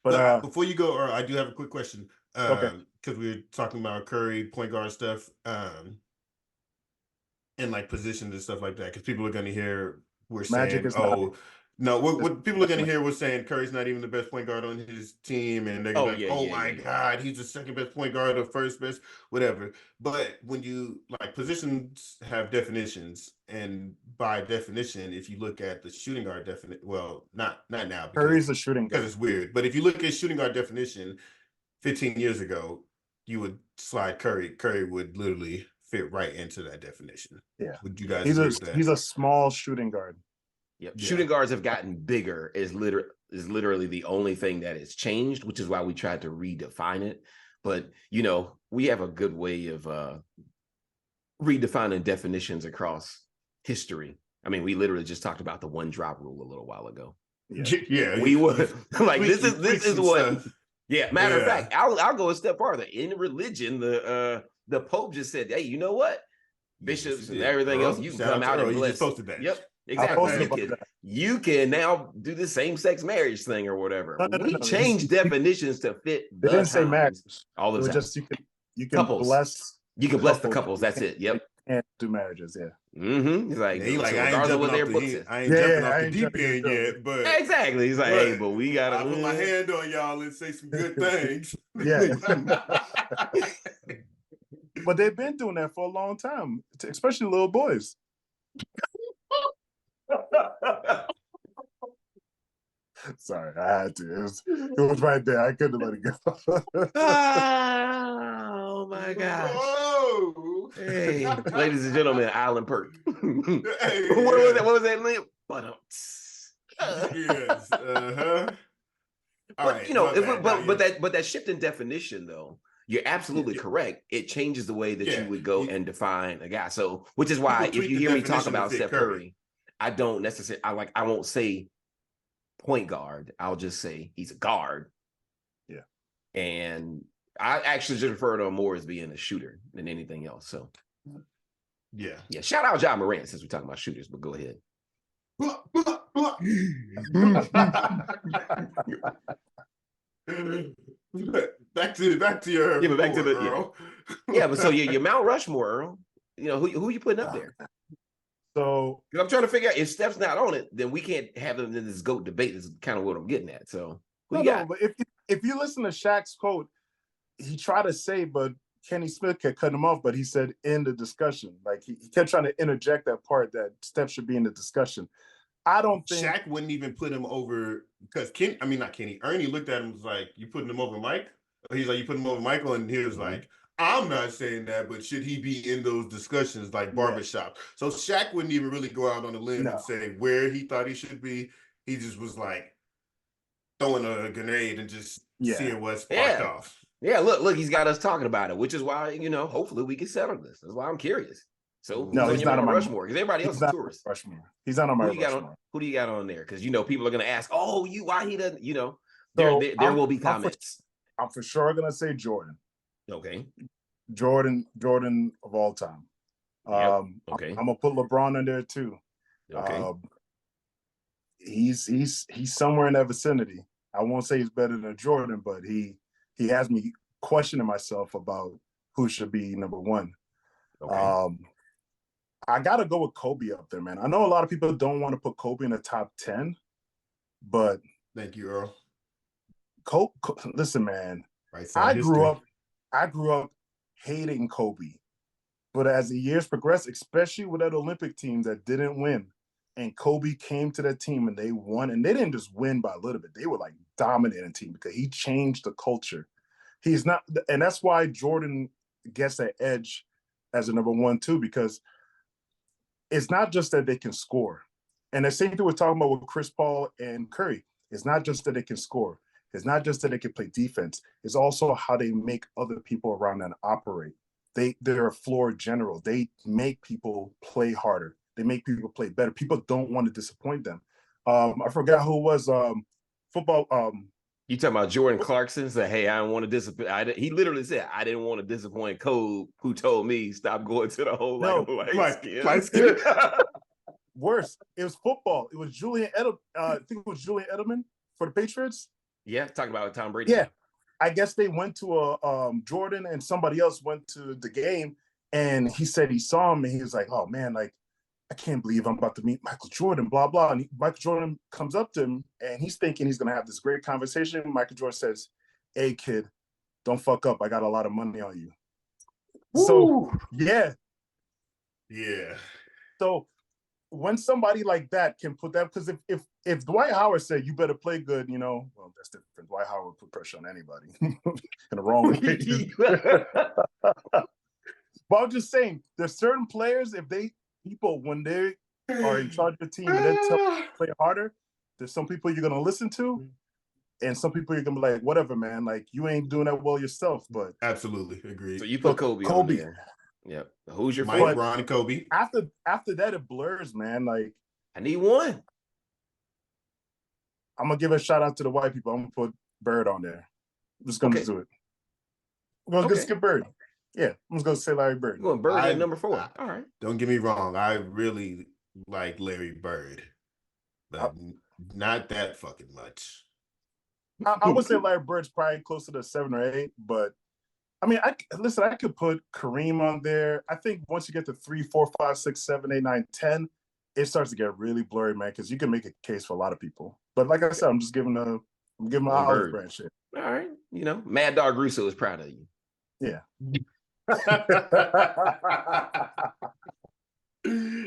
But before you go, I do have a quick question. Because we were talking about Curry, point guard stuff, and like positions and stuff like that. Because people are going to hear we're saying, what people are going to hear, we're saying Curry's not even the best point guard on his team, and they're going to be like, my God, he's the second best point guard or first best, whatever. But when you like, positions have definitions, and by definition, if you look at the shooting guard definition, well, not now, Curry's a shooting guard because it's weird. But if you look at shooting guard definition, 15 years ago, you would slide Curry. Curry would literally fit right into that definition. Yeah. Would you guys agree with that? He's a small shooting guard. Yep. Yeah. Shooting guards have gotten bigger is literally the only thing that has changed, which is why we tried to redefine it. But, we have a good way of redefining definitions across history. I mean, we literally just talked about the 1 drop rule a little while ago. Yeah. We would like, this is what... Yeah, matter of fact, I'll go a step farther. In religion, the Pope just said, "Hey, you know what? Bishops and everything else, you can come out and bless." Posted that. Yep, exactly. You can now do the same-sex marriage thing or whatever. We changed definitions to fit. They didn't say marriage all the time. Just you can bless. You can bless the couples. That's it. Yep. And do marriages, He's like, I ain't jumping off the deep end yet, but exactly. He's like, hey, but we gotta put my hand on y'all and say some good things. But they've been doing that for a long time, especially little boys. Sorry, I had to. It was right there. I couldn't let it go. Oh my gosh! Whoa. Hey, ladies and gentlemen, Island Perk. What was that? Liam? Yes. But that shift in definition, though, you're absolutely correct. It changes the way that you would go and define a guy. So, which is why if you hear me talk about Steph Curry, I don't necessarily. I won't say point guard. I'll just say he's a guard. Yeah. And I actually just refer to him more as being a shooter than anything else. So yeah. Shout out Ja Morant since we're talking about shooters, but go ahead. back to your Earl. But so your Mount Rushmore, Earl. Who are you putting up there? So I'm trying to figure out if Steph's not on it, then we can't have them in this GOAT debate. This is kind of what I'm getting at. So but if you listen to Shaq's quote, he tried to say, but Kenny Smith kept cutting him off, but he said in the discussion. Like he kept trying to interject that part that Steph should be in the discussion. I don't think Shaq wouldn't even put him over because Ernie looked at him and was like, "You putting him over Mike?" He's like, "You putting him over Michael?" And he was like, I'm not saying that, but should he be in those discussions like barbershop? So Shaq wouldn't even really go out on a limb and say where he thought he should be. He just was like throwing a grenade and just seeing what sparked off. Yeah, look, he's got us talking about it, which is why, hopefully we can settle this. That's why I'm curious. So who's on your Mount Rushmore? Because everybody else is tourists. Rushmore. He's not on my Rushmore. Who do you got on there? Because people are gonna ask, why he doesn't, there will be comments. I'm for sure gonna say Jordan. Okay. Jordan of all time. Yep. Okay. I'm gonna put LeBron in there too. Okay. He's somewhere in that vicinity. I won't say he's better than Jordan, but he has me questioning myself about who should be number one. Okay. I gotta go with Kobe up there, man. I know a lot of people don't want to put Kobe in the top 10, but thank you, Earl. Listen, man. I grew up hating Kobe, but as the years progressed, especially with that Olympic team that didn't win, and Kobe came to that team and they won, and they didn't just win by a little bit; they were like dominating team because he changed the culture. He's not, and that's why Jordan gets that edge as a number one too, because it's not just that they can score. And the same thing we're talking about with Chris Paul and Curry. It's not just that they can score. It's not just that they can play defense. It's also how they make other people around them operate. They're a floor general. They make people play harder. They make people play better. People don't want to disappoint them. I forgot who it was football. You talking about Jordan Clarkson? Said, "Hey, I don't want to disappoint." He literally said, "I didn't want to disappoint Cole, who told me stop going to the whole light skin." Worse, it was football. It was Julian Edelman. I think it was Julian Edelman for the Patriots. Yeah, talking about Tom Brady. Yeah, I guess they went to a Jordan and somebody else went to the game, and he said he saw him and he was like, "Oh man, like I can't believe I'm about to meet Michael Jordan." Blah blah. And Michael Jordan comes up to him and he's thinking he's gonna have this great conversation. Michael Jordan says, "Hey kid, don't fuck up. I got a lot of money on you." Woo! So yeah. So when somebody like that can put that, because if Dwight Howard said you better play good, well, that's different. Dwight Howard would put pressure on anybody in the wrong way. But I'm just saying, there's certain players, when they are in charge of the team and they tell you to play harder, there's some people you're gonna listen to, and some people you're gonna be like, whatever, man, like you ain't doing that well yourself. But absolutely agreed. So you put Kobe on there. Yep. Who's your Mike, Ron, and Kobe? After that, it blurs, man. Like I need one. I'm gonna give a shout out to the white people. I'm gonna put Bird on there. I'm just gonna do it. I'm gonna skip Bird. Yeah, I'm just gonna say Larry Bird. You're going Bird at number 4. All right. Don't get me wrong. I really like Larry Bird, but not that fucking much. I would say Larry Bird's probably closer to 7 or 8, but I mean, I could put Kareem on there. I think once you get to 3, 4, 5, 6, 7, 8, 9, 10, it starts to get really blurry, man, because you can make a case for a lot of people. But like I said, I'm giving an olive branch shit. All right. Mad Dog Russo is proud of you. Yeah.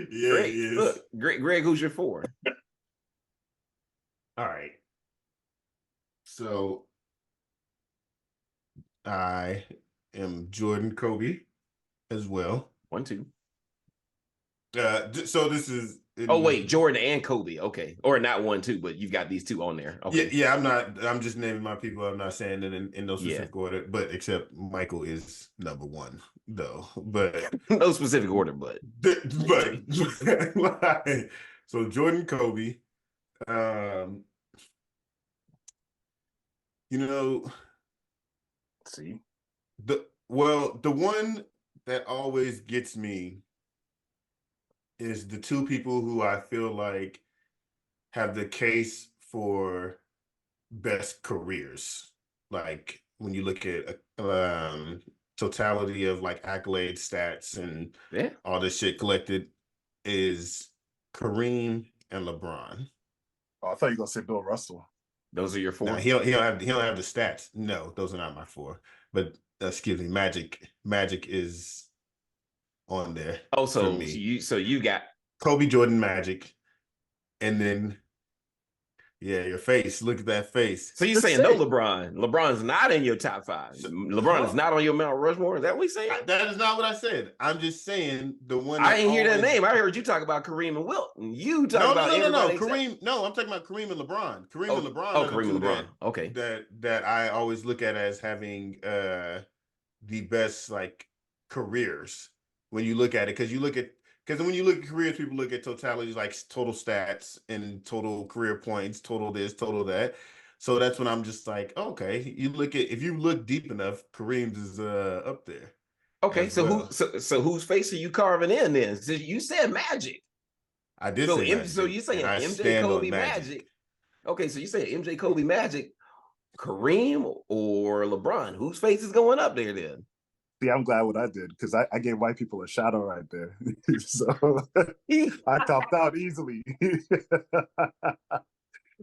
Great. Look, Greg, who's your 4? All right. So I am Jordan, Kobe as well. 1, 2. So this is. Wait, Jordan and Kobe. Okay, or not 1, 2, but you've got these 2 on there. Okay. Yeah. I'm just naming my people. I'm not saying that in no specific order, but except Michael is number 1 though. But no specific order, but so Jordan, Kobe. See, the one that always gets me is the 2 people who I feel like have the case for best careers. Like when you look at totality of like accolade stats and all this shit collected, is Kareem and LeBron. Oh, I thought you were gonna say Bill Russell. Those are your 4. No, he don't have the stats. No, those are not my 4. But excuse me, Magic is on there. Oh, so you got Kobe, Jordan, Magic, and then Yeah, your face. Look at that face. So you're saying no LeBron? LeBron's not in your top 5. LeBron is not on your Mount Rushmore. Is that what you're saying? That is not what I said. I'm just saying the one. I didn't hear that name. I heard you talk about Kareem and Wilt. You talk about everybody. Kareem. No, I'm talking about Kareem and LeBron. Kareem and LeBron. Oh, Kareem and LeBron. Okay. That I always look at as having the best like careers when you look at it, because when you look at careers, people look at totalities like total stats and total career points, total this, total that. So that's when I'm just like, okay, if you look deep enough, Kareem's is up there. Okay, so whose face are you carving in then? So you said Magic. I did say Magic. So you saying MJ, Kobe, Magic. Okay, so you saying MJ, Kobe, Magic, Kareem or LeBron? Whose face is going up there then? See, I'm glad what I did, because I gave white people a shadow right there. So I topped out easily.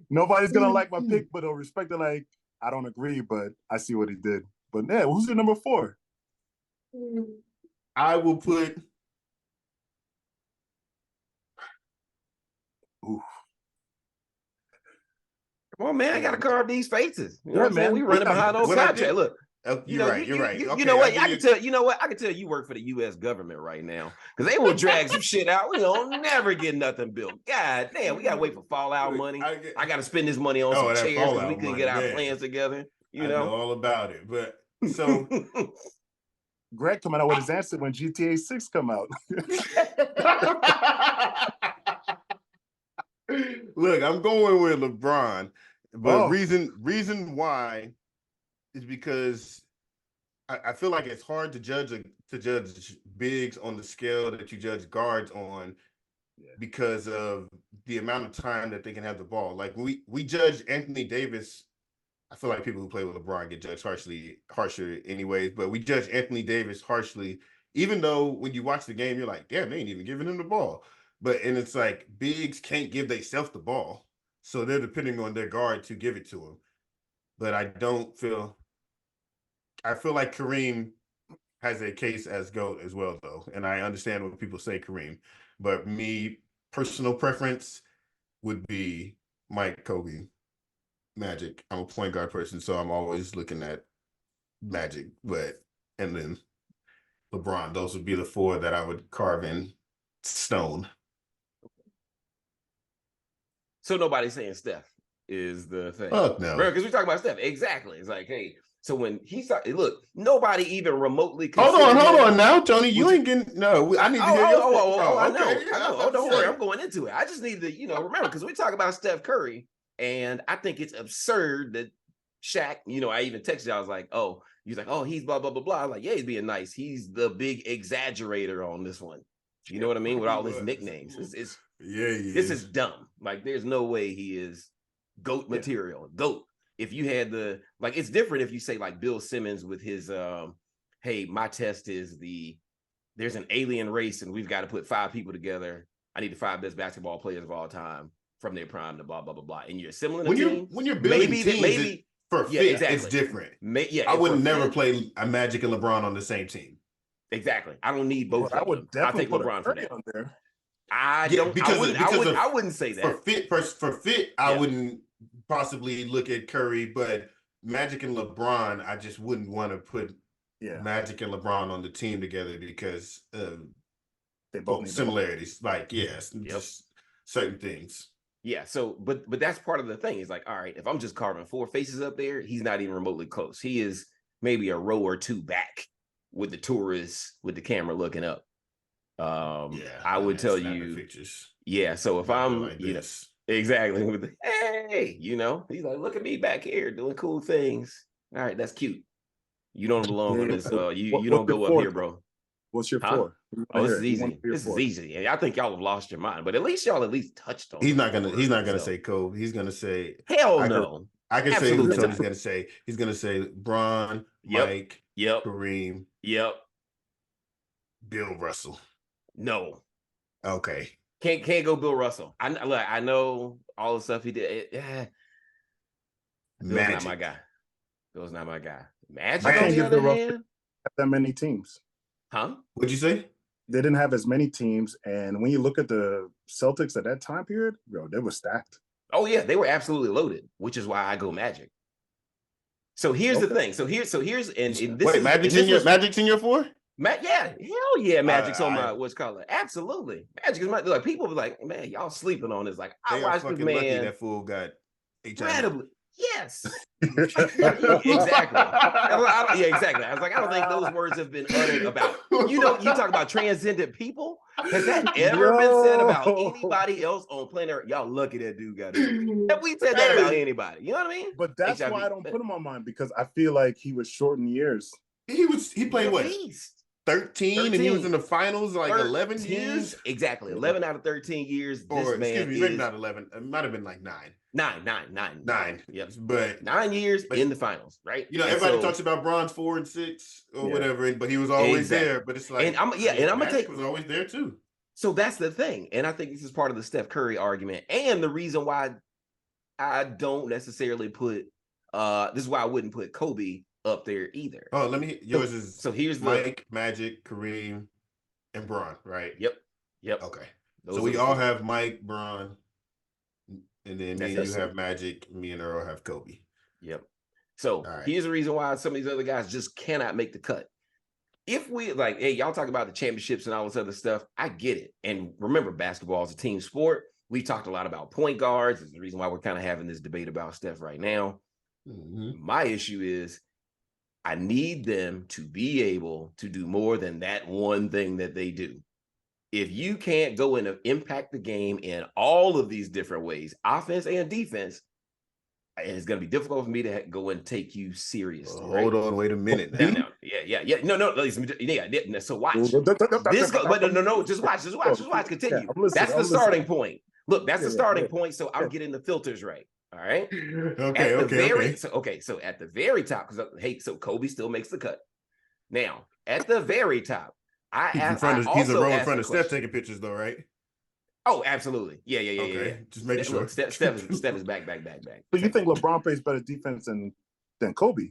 Nobody's gonna like my pick, but they'll respect it. Like, I don't agree, but I see what he did. But yeah, who's your number 4? I will put. Ooh. Come on, man! I gotta carve these faces. You know what I'm saying? We running behind on Snapchat. Look. You're right. Okay, you know what? I can tell. You know what? I can tell you work for the U.S. government right now, because they will drag some shit out. We don't never get nothing built. God damn, we gotta wait for fallout money. I gotta spend this money on some chairs because we couldn't get our plans together. I know all about it, but so Greg coming out with his answer when GTA 6 come out. Look, I'm going with LeBron, but reason why is because I feel like it's hard to judge bigs on the scale that you judge guards on, because of the amount of time that they can have the ball. Like we judge Anthony Davis. I feel like people who play with LeBron get judged harsher anyways, but we judge Anthony Davis harshly, even though when you watch the game, you're like, damn, they ain't even giving him the ball. And it's like bigs can't give themselves the ball, so they're depending on their guard to give it to him. But I feel like Kareem has a case as GOAT as well, though. And I understand when people say Kareem, but personal preference would be Mike, Kobe, Magic. I'm a point guard person, so I'm always looking at Magic, and then LeBron. Those would be the 4 that I would carve in stone. So nobody's saying Steph is the thing. Fuck no. Because we talk about Steph. Exactly. It's like, hey, so when he started, look, nobody even remotely. Hold on now, Tony. You ain't getting I need to hear your. I know. Oh, don't worry. I'm going into it. I just need to, remember, because we talk about Steph Curry, and I think it's absurd that Shaq, I even texted you. I was like, oh, he's like, oh, he's blah, blah, blah, blah. I'm like, yeah, he's being nice. He's the big exaggerator on this one. You know what I mean? With all his nicknames. This is dumb. Like, there's no way he is GOAT material. GOAT. If you had it's different if you say like Bill Simmons with his, hey, my test is there's an alien race and we've got to put 5 people together. I need the 5 best basketball players of all time from their prime to blah, blah, blah, blah. And you're assembling a team. When you're building teams, for fit, exactly. It's different. I would never play a Magic and LeBron on the same team. Exactly. I don't need both. I would definitely take LeBron for that. On there. I wouldn't say that. For fit, I wouldn't possibly look at Curry, but Magic and LeBron, I just wouldn't want to put Magic and LeBron on the team together because they both need similarities. Like, just certain things. Yeah. So, but that's part of the thing. It's like, all right, if I'm just carving 4 faces up there, he's not even remotely close. He is maybe a row or 2 back with the tourists with the camera looking up. I would tell you, so if I'm like exactly with the, hey, he's like, look at me back here doing cool things. All right, that's cute. You don't belong on this. You don't go up here, bro. What's your 4? Oh, this is easy. This is easy. I think y'all have lost your mind, but at least y'all touched on. He's not gonna say Kobe. He's gonna say hell no. I can say who Tony's gonna say. He's gonna say Bron, Mike, Kareem, Bill Russell. No. Okay. Can't go Bill Russell. I know all the stuff he did. Bill's not my guy. Bill's not my guy. Magic on the other hand. That many teams. Huh? What'd you say? They didn't have as many teams, and when you look at the Celtics at that time period, they were stacked. Oh yeah, they were absolutely loaded, which is why I go Magic. So here's the thing. So here's and this Wait, is Magic's in your 4? Yeah, hell yeah, Magic's on my what's called it. Absolutely. Magic is my like people be like, man, y'all sleeping on this. Like I watched this man lucky that fool got incredibly. Yes. Exactly. Yeah, exactly. I was like, I don't think those words have been uttered about, you talk about transcendent people. Has that ever been said about anybody else on planet Earth? Y'all lucky that dude got it. Have we said that about anybody? You know what I mean? But that's why I don't put him on mine, because I feel like he was short in years. He played what? 13 and he was in the finals like 11 years. Exactly. 11 out of 13 years. Or excuse me, maybe not 11. It might have been like 9. 9. Yes, but 9 years in the finals, right? Everybody talks about bronze 4 and 6 or whatever, but he was always there. But it's like, and I'm gonna take was always there too. So that's the thing, and I think this is part of the Steph Curry argument, and the reason why I don't necessarily put this is why I wouldn't put Kobe up there either. Oh, let me. Yours is so here's Mike, Magic, Kareem, and Bron, right? Yep. Okay. So we all have Mike, Bron, and then me and you have Magic. Me and Earl have Kobe. Yep. So here's the reason why some of these other guys just cannot make the cut. If we like, hey, y'all talk about the championships and all this other stuff, I get it. And remember, basketball is a team sport. We talked a lot about point guards. It's the reason why we're kind of having this debate about Steph right now. Mm-hmm. My issue is I need them to be able to do more than that one thing that they do. If you can't go in and impact the game in all of these different ways, offense and defense, it's going to be difficult for me to go and take you seriously. Hold on, wait a minute. No. Yeah. No. Listen, yeah. So watch. Just watch. Continue. That's the starting point. Look, that's the starting point. So I'm getting the filters right. All right. Okay. So at the very top, because so Kobe still makes the cut. Now at the very top, he's a row in front of Steph taking pictures, though, right? Oh, absolutely. Yeah. Okay. Just make sure. Look, Steph is back. But you think LeBron plays better defense than Kobe?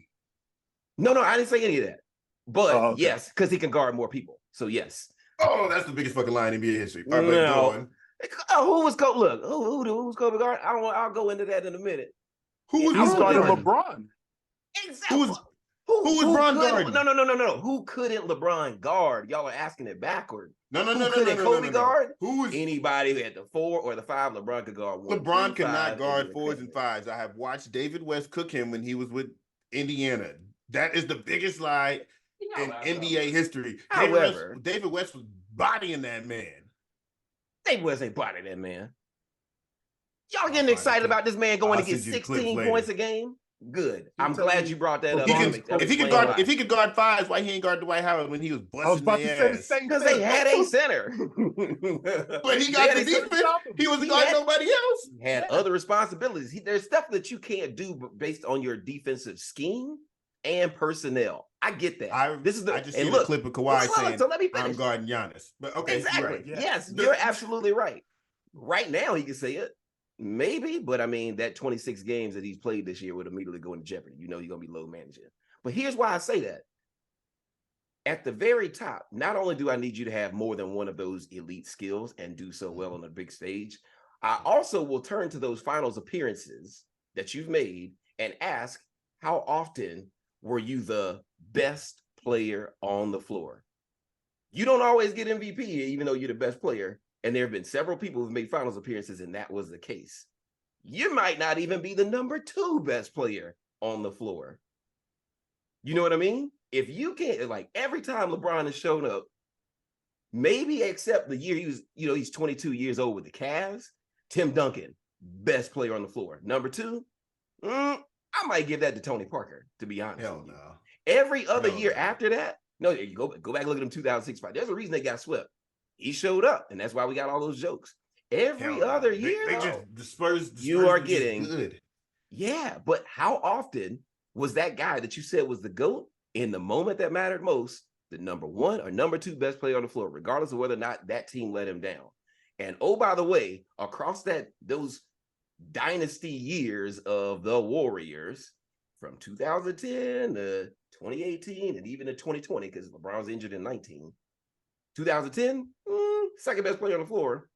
No, I didn't say any of that. But yes, because he can guard more people. So yes. Oh, that's the biggest fucking lie in NBA history. All right, go on. Who was Kobe? Look, who's Kobe guard? I'll go into that in a minute. Who was guarding LeBron? Exactly. Who was Bron guarding? No. Who couldn't LeBron guard? Y'all are asking it backward. No. Couldn't Kobe guard? Who was anybody who had the 4 or the 5? LeBron could guard 1. LeBron cannot guard 4s and 5s. I have watched David West cook him when he was with Indiana. That is the biggest lie in NBA history. However, David West was bodying that man. David West ain't bodying that man. Y'all getting excited about this man going to get 16 points a game? Good. I'm glad you brought that up. If he could guard 5s, why he ain't guard Dwight Howard when he was busting? I was about to say the same thing. Because they had a center. But he got the defense. He wasn't guarding nobody else. He had other responsibilities. There's stuff that you can't do based on your defensive scheme and personnel. I get that. I just see a clip of Kawhi saying, so let me finish. I'm guarding Giannis. But okay, exactly. Right. Yes, you're absolutely right. Right now, he can say it. Maybe, but I mean, that 26 games that he's played this year would immediately go into jeopardy. You know, you're going to be low managing. But here's why I say that. At the very top, not only do I need you to have more than one of those elite skills and do so well on a big stage, I also will turn to those finals appearances that you've made and ask, how often were you the best player on the floor? You don't always get MVP, even though you're the best player. And there have been several people who've made finals appearances, and that was the case. You might not even be the number 2 best player on the floor. You know what I mean? If you can't, like every time LeBron has shown up, maybe except the year he's 22 years old with the Cavs, Tim Duncan, best player on the floor. Number 2, I might give that to Tony Parker, to be honest. Hell no. Every other year after that, you go back and look at them 2006 fight. There's a reason they got swept. He showed up, and that's why we got all those jokes. Every other year, the Spurs you are getting good. Yeah, but how often was that guy that you said was the GOAT in the moment that mattered most, the number 1 or number 2 best player on the floor, regardless of whether or not that team let him down? And oh, by the way, across those dynasty years of the Warriors, from 2010 to 2018 and even to 2020, because LeBron was injured in 19. 2010, second best player on the floor,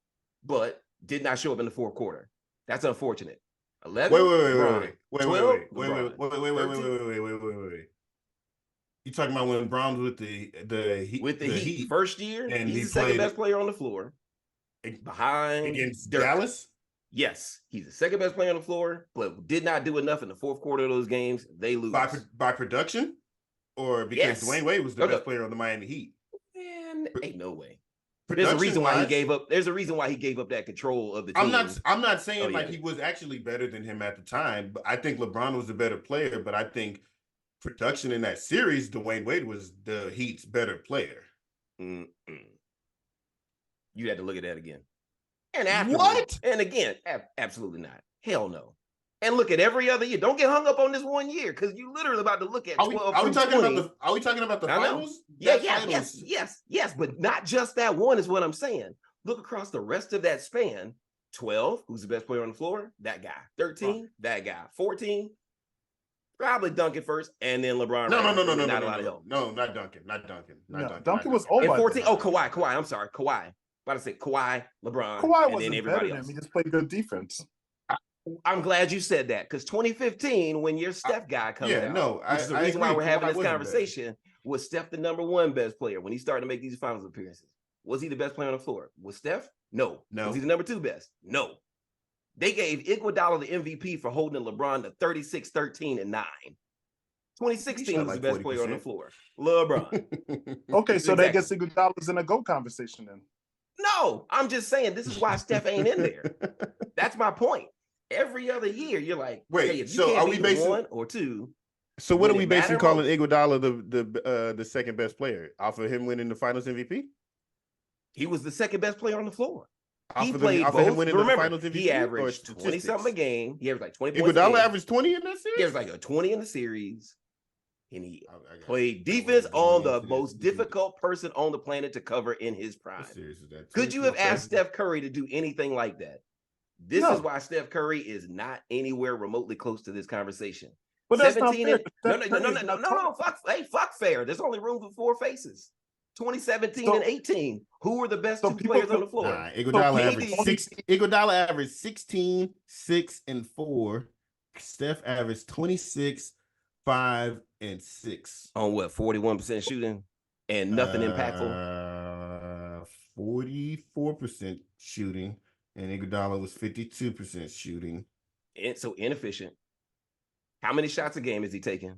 but did not show up in the fourth quarter. That's unfortunate. 11. Wait. 12, You talking about when Brown was with the Heat first year? And he's the second best player on the floor behind against Dirk. Dallas. Yes, he's the second best player on the floor, but did not do enough in the fourth quarter of those games. They lose by production, or because Dwayne Wade was the best player on the Miami Heat. Man, ain't no way. There's a reason why he gave up. There's a reason why he gave up that control of the team. I'm not saying he was actually better than him at the time, but I think LeBron was a better player. But I think production in that series, Dwayne Wade was the Heat's better player. You had to look at that again. And after what? And again, absolutely not. Hell no. And look at every other year. Don't get hung up on this 1 year because you literally about to look at 12. Are we talking about the finals? Yes. But not just that one is what I'm saying. Look across the rest of that span. 12, who's the best player on the floor? That guy. 13, that guy. 14, probably Duncan first, and then LeBron. No, not a lot of help. No, not Duncan. Duncan was old. And 14. Oh, Kawhi. I'm sorry, Kawhi. About to say Kawhi, LeBron, Kawhi and wasn't then everybody else. He just played good defense. I'm glad you said that because 2015, when your Steph guy comes out, which is the reason why we're having this conversation, was Steph the number one best player when he started to make these finals appearances? Was he the best player on the floor? Was Steph? No. Was he the number two best? No. They gave Iguodala the MVP for holding LeBron to 36, 13, and 9. 2016 was the best player on the floor. LeBron. Okay, so they get Iguodala's in a GOAT conversation then. No, I'm just saying this is why Steph ain't in there. That's my point. Every other year, you're like, wait, hey, if you so can't are we basing one or two? So what are we basically calling Iguodala the second best player off of him winning the Finals MVP? He was the second best player on the floor. He off played of both. him winning Remember, the Finals MVP. He averaged 20 something a game. He averaged like 20 points. Iguodala averaged 20 in that series. He averaged like a 20 in the series. And he played defense on the most difficult person on the planet to cover in his prime. Could you have asked Steph Curry to do anything like that? This is why Steph Curry is not anywhere remotely close to this conversation. But that's not fair. No. Fuck fair. There's only room for four faces. 2017 and 18. Who were the best two players on the floor? Iguodala averaged 16, 6, and 4. Steph averaged 26, 5, and 6. On what, 41% shooting and nothing impactful? 44% shooting, and Iguodala was 52% shooting. And so inefficient. How many shots a game is he taking?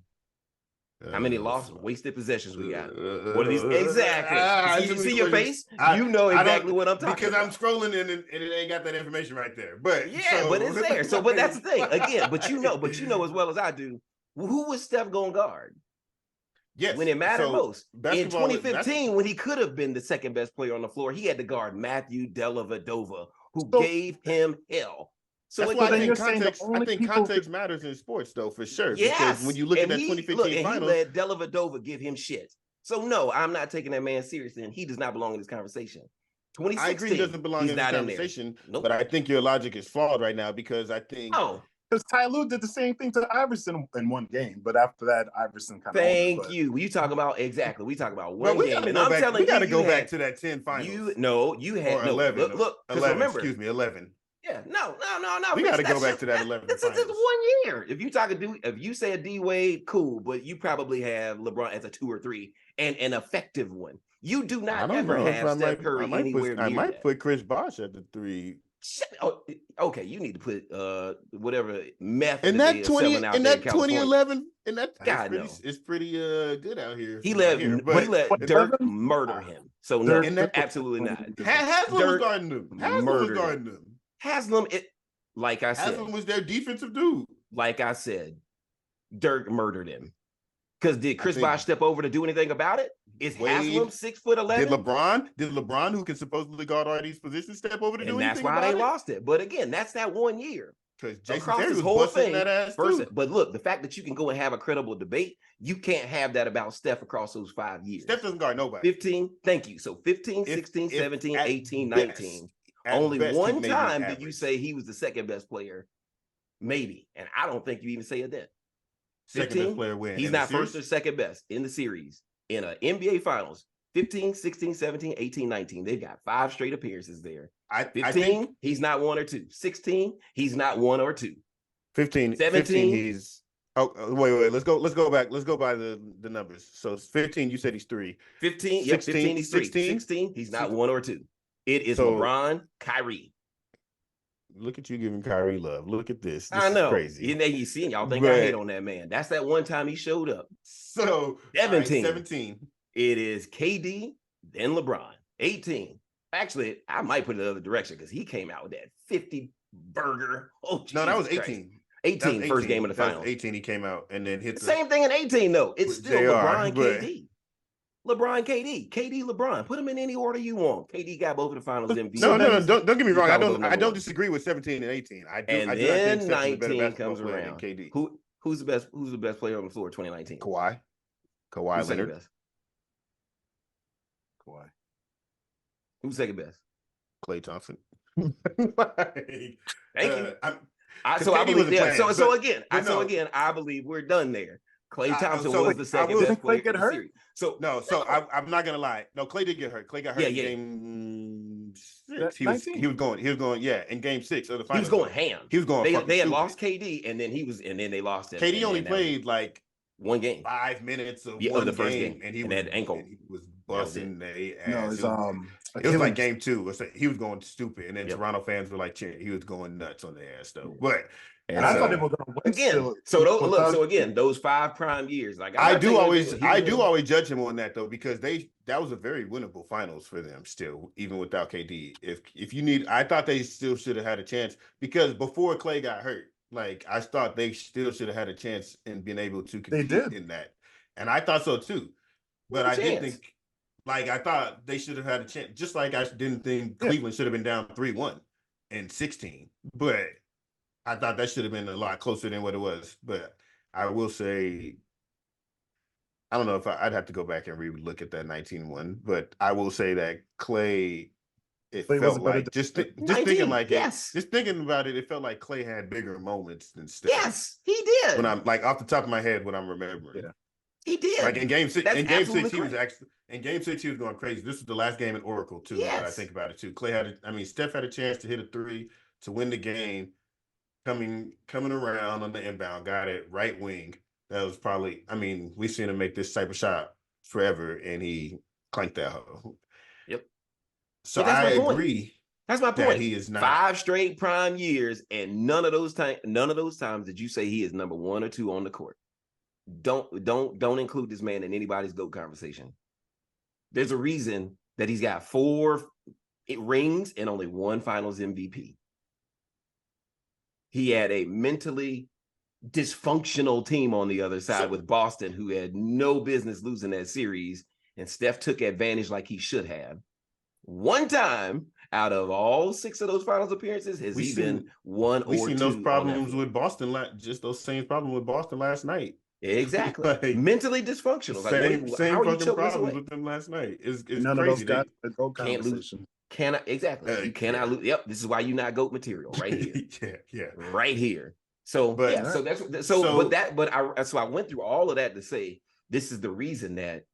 How many wasted possessions we got? What are these exactly? You see your face? You know exactly what I'm talking about. Because I'm scrolling and it ain't got that information right there. But but it's there. So, but that's the thing. Again, but you know as well as I do, who was Steph going to guard? Yes. When it mattered most. In 2015, when he could have been the second best player on the floor, he had to guard Matthew Dellavedova, who gave him hell. So that's why I think context matters in sports, though, for sure. Yes. Because when you look at that 2015 finals, he let Dellavedova give him shit. So no, I'm not taking that man seriously, and he does not belong in this conversation. 2016, I agree he doesn't belong in this conversation, but I think your logic is flawed right now because I think because Ty Lue did the same thing to Iverson in one game, but after that, Iverson kind of. Thank you. We talk about We talk about one game, and I'm telling you, we got to go back to that 10 finals. You had 11. Look, 11. Remember, excuse me, 11. Yeah, no. We got to go back to that 11. It's 1 year. If you say a D Wade, cool, but you probably have LeBron as a 2 or 3 and an effective one. You do not ever have Steph Curry anywhere near I might put Chris Bosh at the 3. Okay, you need to put whatever method in that 2011 in that it's pretty good out here. He let Dirk murder him. So no, absolutely not. Haslam was guarding them. Haslam, like I said, Haslam was their defensive dude. Like I said, Dirk murdered him. Because did Chris Bosh step over to do anything about it? Is Haslam 6'11"? Did LeBron, who can supposedly guard all these positions, step over to do anything? And that's why they lost it. But again, that's that 1 year. Because Jason Terry was busting that ass too. But look, the fact that you can go and have a credible debate, you can't have that about Steph across those 5 years. Steph doesn't guard nobody. 15, thank you. So 15, 16, 17, 18, 19. Only one time did you say he was the second best player. Maybe. And I don't think you even say it then. Second best player win. He's not first or second best in the series. In an NBA Finals, 15, 16, 17, 18, 19. They've got 5 straight appearances there. 15, I think, he's not 1 or 2. 16, he's not 1 or 2. 15, 17, he's wait. Let's go back. Let's go by the numbers. So 15, you said he's 3. 15, 16, 15, he's 3. 16, 16, he's not 1 or 2. It is so, LeBron, Kyrie. Look at you giving Kyrie love. Look at this. This I know. Is crazy. You see, y'all think I hate on that man. That's that one time he showed up. So 17. 17. It is KD, then LeBron. 18. Actually, I might put it the other direction because he came out with that 50 burger. Oh, no, that was 18. Christ. 18, first game of the finals. 18, he came out and then hit the same thing in 18, though. It's still JR, LeBron, KD. LeBron, KD, LeBron. Put them in any order you want. KD got both of the finals MVP. No. Don't get me wrong. I don't disagree with 17 and 18. I do. And I do then think 19 comes around. KD. Who's the best player on the floor? 2019. Kawhi Leonard. Kawhi. Who's second best? Klay Thompson. Thank you. So I believe. Again, I believe we're done there. Klay Thompson was the second best player in the series. I'm not gonna lie. No, Klay did get hurt. Klay got hurt in game 6. He was going. Yeah, in game 6 of the finals. He was going ham. He was going. They had lost KD, and then they lost him. KD only played like one game, 5 minutes of the first game, and he had ankle. And he was busting their it ass. was like game 2. He was going stupid, and then Toronto fans were like cheering. He was going nuts on their ass though. But and I thought they were going to win again. So again, those 5 prime years, like I do always judge him on that though, because that was a very winnable finals for them still, even without KD. If you need, I thought they still should have had a chance, because before Klay got hurt, like I thought they still should have had a chance in being able to compete in that, and I thought so too. But I didn't think, like I thought they should have had a chance, just like I didn't think Cleveland should have been down 3-1 in 16, but I thought that should have been a lot closer than what it was. But I will say, I don't know if I'd have to go back and re-look at that 19-1, but I will say that Klay, it felt like just thinking about it, it felt like Klay had bigger moments than Steph. Yes, he did. When I'm like off the top of my head, what I'm remembering. Yeah. He did. Like in game 6, he was going crazy. This was the last game in Oracle too. Yes. When I think about it too. Steph had a chance to hit a 3 to win the game. Coming around on the inbound, got it right wing. That was probably, we've seen him make this type of shot forever, and he clanked that hole. Yep. So I agree. That's my point. He is not 5 straight prime years, and none of those times did you say he is number 1 or 2 on the court. Don't include this man in anybody's GOAT conversation. There's a reason that he's got 4 rings and only 1 Finals MVP. He had a mentally dysfunctional team on the other side with Boston, who had no business losing that series, and Steph took advantage like he should have. One time out of all 6 of those finals appearances has he been 1 or 2. We've seen those problems with Boston, just those same problems with Boston last night. Exactly. Like, mentally dysfunctional. Same fucking problems with them last night. It's none crazy. Of those guys can't lose. You cannot lose. Yep, this is why you're not GOAT material right here. yeah, right here. So I went through all of that to say this is the reason that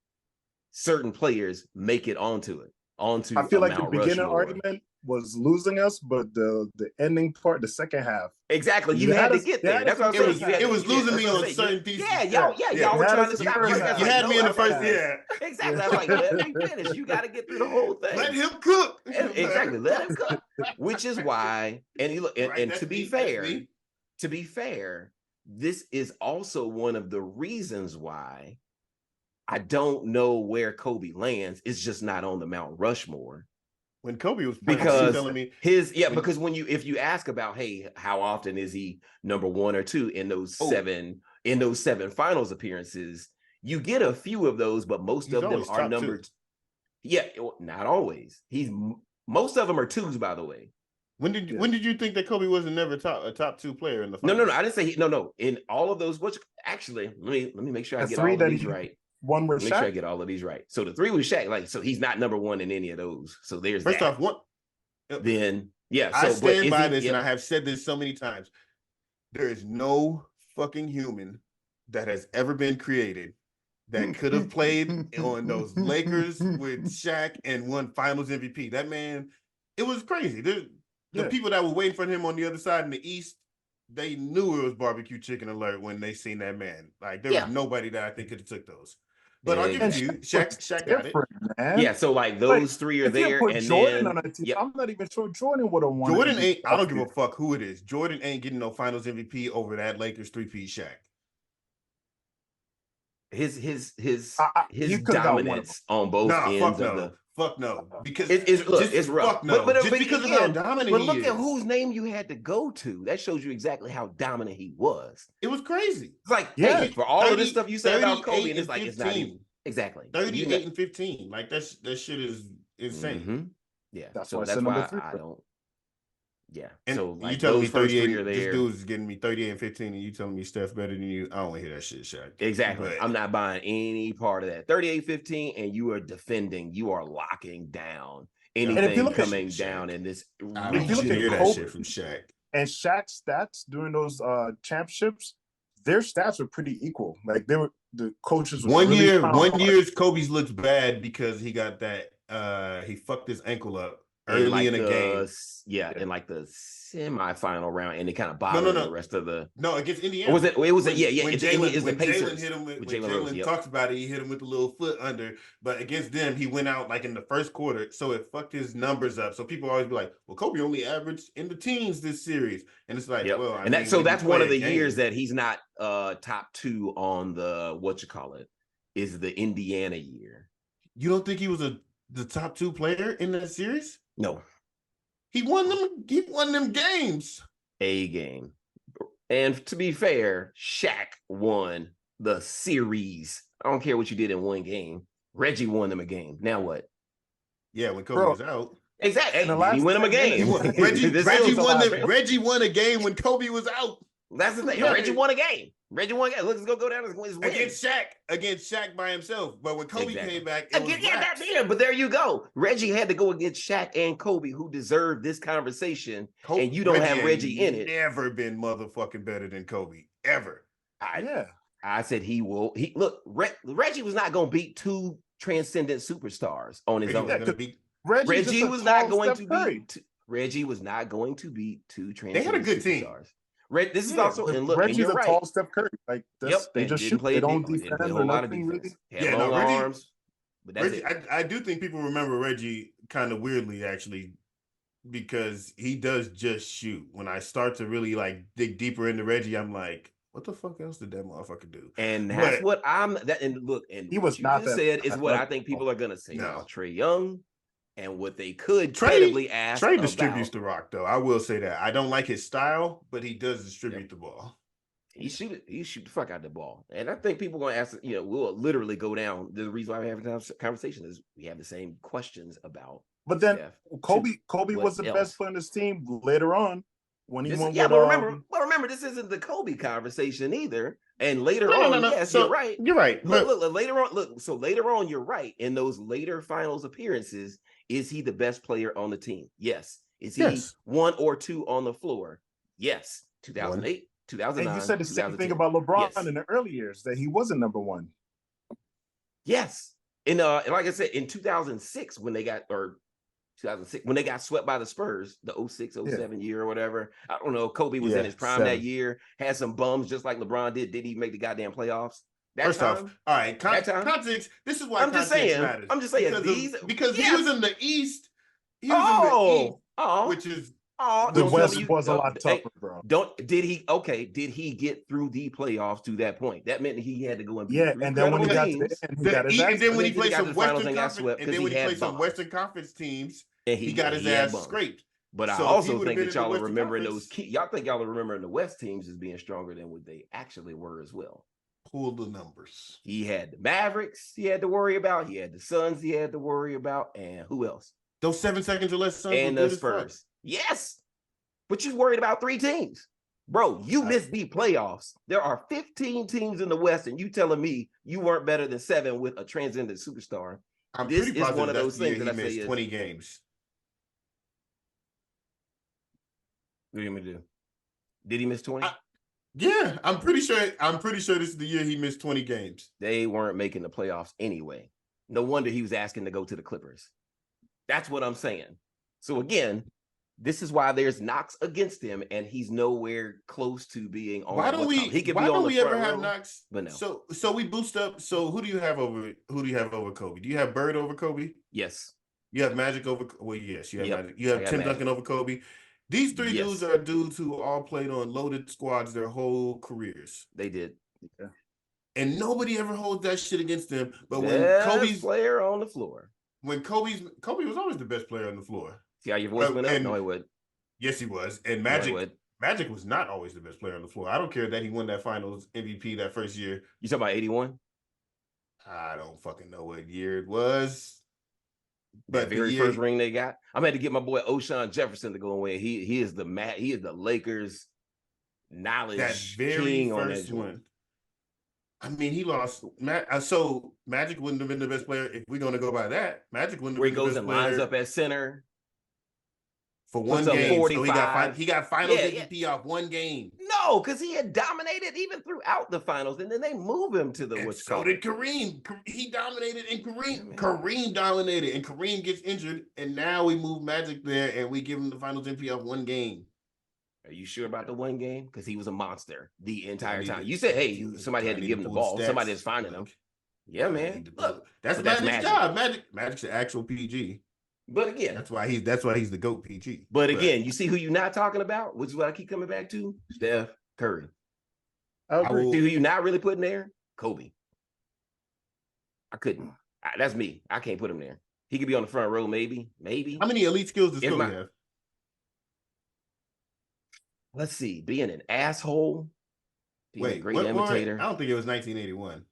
certain players make it onto it. I feel like the beginning argument was losing us, but the ending part, the second half. Exactly. You had to get there. That's what I'm saying. It was losing me on certain pieces. Y'all were trying to stop. You had me in the first, Exactly. I'm like, let me finish. You got to get through the whole thing. Let him cook. Exactly. Let him cook. Which is why, and you look, and to be fair, this is also one of the reasons why I don't know where Kobe lands. It's just not on the Mount Rushmore. When Kobe was playing, telling me because if you ask about, hey, how often is he number 1 or 2 in those 7 finals appearances, you get a few of those, but most of them are numbered. Yeah, not always. Most of them are 2s, by the way. When did you think that Kobe wasn't never a top 2 player in the finals? No. I didn't say no. In all of those, actually, let me make sure I get all of these right. One was Shaq. Make sure I get all of these right. So the 3 was Shaq. So he's not number 1 in any of those. So there's first off, one. Then yeah, I stand by this, and I have said this so many times. There is no fucking human that has ever been created that could have played on those Lakers with Shaq and won Finals MVP. That man, it was crazy. The people that were waiting for him on the other side in the East, they knew it was barbecue chicken alert when they seen that man. Like there was nobody that I think could have took those. But I'll give it to you. Shaq got it. Man. Yeah, so like those three are there, put and Jordan then on a team, I'm not even sure Jordan would have won. Jordan ain't. I don't give a fuck who it is. Jordan ain't getting no Finals MVP over that Lakers three-peat Shaq. His dominance on both ends of the. Fuck no, because it's rough. Fuck no, just because of how dominant but he look is. at whose name you had to go to. That shows you exactly how dominant he was. It was crazy. It's like, hey, for all of this stuff you said about Kobe, and it's like 15. It's not even exactly 38 and 15. Like that shit is insane. Mm-hmm. Yeah, that's why I don't. Yeah, and so like you telling me 38? This dude is getting me 38 and 15, and you telling me Steph better than you? I don't want to hear that shit, Shaq. Exactly. But I'm not buying any part of that. 38-15, and you are defending. You are locking down anything coming down in this. If you look at that shit from Shaq and Shaq's stats during those championships, their stats were pretty equal. Like they were the coaches. One year, Kobe's looks bad because he got that. He fucked his ankle up early in the game. Yeah, in like the semifinal round, and it kind of bothered the rest of the. No, against Indiana. Or was it? It was when Jalen hit him when Jalen talks about it, he hit him with the little foot under. But against them, he went out like in the first quarter, so it fucked his numbers up. So people always be like, "Well, Kobe only averaged in the teens this series," and it's like, well, that's one of the years that he's not top 2 on the is the Indiana year. You don't think he was the top 2 player in that series? No. He won them games. A game. And to be fair, Shaq won the series. I don't care what you did in one game. Reggie won them a game. Now what? Yeah, when Kobe was out. Exactly. He won them a game. Reggie won a game when Kobe was out. That's the thing. Reggie won a game. Let's go down as win. Against Shaq by himself. But when Kobe came back, but there you go. Reggie had to go against Shaq and Kobe, who deserved this conversation, and you don't have Reggie in it. Never been motherfucking better than Kobe ever. I said he will. Reggie was not going to beat 2 transcendent superstars on his own. Reggie was not going to beat. Reggie was not going to beat 2 transcendent. They had a good team. This is also, and look, Reggie's a tall Steph Curry. Like they just shoot. They don't defend a lot of defense. Really. Long arms. But that's Reggie, I do think people remember Reggie kind of weirdly, actually, because he does just shoot. When I start to really like dig deeper into Reggie, I'm like, what the fuck else did that motherfucker do? And that's what he was not said is what I think people are gonna say now. Trae Young. And what they could credibly ask. Trae distributes the rock, though. I will say that. I don't like his style, but he does distribute the ball. He shoot the fuck out the ball. And I think people are going to ask, we'll literally go down. The reason why we're having this conversation is we have the same questions about. But then Kobe was the best player on this team later on when he won. But remember, this isn't the Kobe conversation either. And later on, yes, you're right. You're right. Look, later on, so later on, you're right. In those later finals appearances, is he the best player on the team? Yes. Is he 1 or 2 on the floor? Yes. 2008, 2009. And you said the same thing about LeBron in the early years, that he wasn't number 1. Yes. And like I said, in 2006, when they got swept by the Spurs, the 06-07 year or whatever. I don't know. Kobe was in his prime that year, had some bums just like LeBron did. Did he make the goddamn playoffs? First off, all right, context. This is why context matters. I'm just saying because he was in the East. He was in the East, which is the West was a lot tougher, bro. Did he get through the playoffs to that point? That meant he had to go and beat and then when he got to and then when he played some Western Conference, and then when he played some Western Conference teams, he got his ass scraped. But I also think that y'all are remembering y'all think y'all are remembering the West teams as being stronger than what they actually were as well. Pull the numbers. He had the Mavericks he had to worry about. He had the Suns he had to worry about. And who else? Those 7 seconds or less Suns and the Spurs. Yes. But you're worried about 3 teams. Bro, you missed the playoffs. There are 15 teams in the West, and you telling me you weren't better than 7 with a transcendent superstar. This is one of those things that I say 20 games. What do you mean to do? Did he miss 20? Yeah, I'm pretty sure this is the year he missed 20 games. They weren't making the playoffs anyway. No wonder he was asking to go to the Clippers. That's what I'm saying. So again, this is why there's knocks against him, and he's nowhere close to being on. Why don't we ever have knocks? But no. So we boost up. So who do you have over Kobe? Do you have Bird over Kobe? Yes. You have Magic over. Well, yes, you have Magic. You have Tim Duncan over Kobe. These three dudes are dudes who all played on loaded squads their whole careers. They did. Yeah. And nobody ever holds that shit against them. But when Kobe's player on the floor. When Kobe was always the best player on the floor. See how your voice went up? No, he would. Yes, he was. And Magic was not always the best player on the floor. I don't care that he won that Finals MVP that first year. You talking about 81? I don't fucking know what year it was. But the very first ring they got. I'm had to get my boy O'Shawn Jefferson to go away. He is the Lakers knowledge that very first one. I mean, he lost. So Magic wouldn't have been the best player if we're going to go by that. Magic wouldn't have been the best player. Where he goes and lines up at center for one game. 45. So he got Finals MVP off one game. No, because he had dominated even throughout the Finals, and then they move him to the. So did Kareem. He dominated, and Kareem dominated, and Kareem gets injured, and now we move Magic there, and we give him the Finals MVP off one game. Are you sure about the one game? Because he was a monster the entire time. You said, hey, somebody had to give him the ball. Somebody is finding him. Yeah, man. Look, that's Magic's job. Magic's the actual PG. But again, that's why he's the GOAT PG. But again, you see who you're not talking about, which is what I keep coming back to? Steph Curry. See who you're not really putting there? Kobe. I couldn't. That's me. I can't put him there. He could be on the front row, maybe. How many elite skills does Kobe have? Let's see. Being an asshole. Being a great imitator. I don't think it was 1981.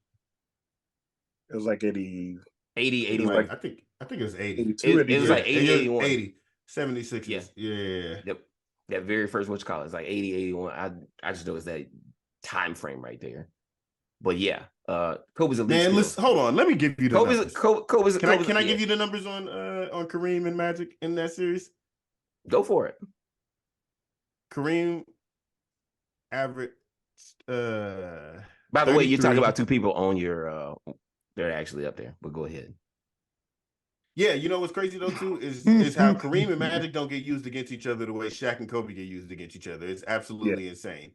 It was like 80, 81. I think it was 80. It was like 80, 81. 80. 76. Yeah. Yep. That very first, what you call it? It's like 80, 81. I just know it's that time frame right there. But yeah, Kobe's elite. Man, listen, hold on. Let me give you the numbers. Can I give you the numbers on Kareem and Magic in that series? Go for it. Kareem average. By the way, you're talking about two people on your. They're actually up there, but go ahead. Yeah, you know what's crazy though too is how Kareem and Magic don't get used against each other the way Shaq and Kobe get used against each other. It's absolutely insane.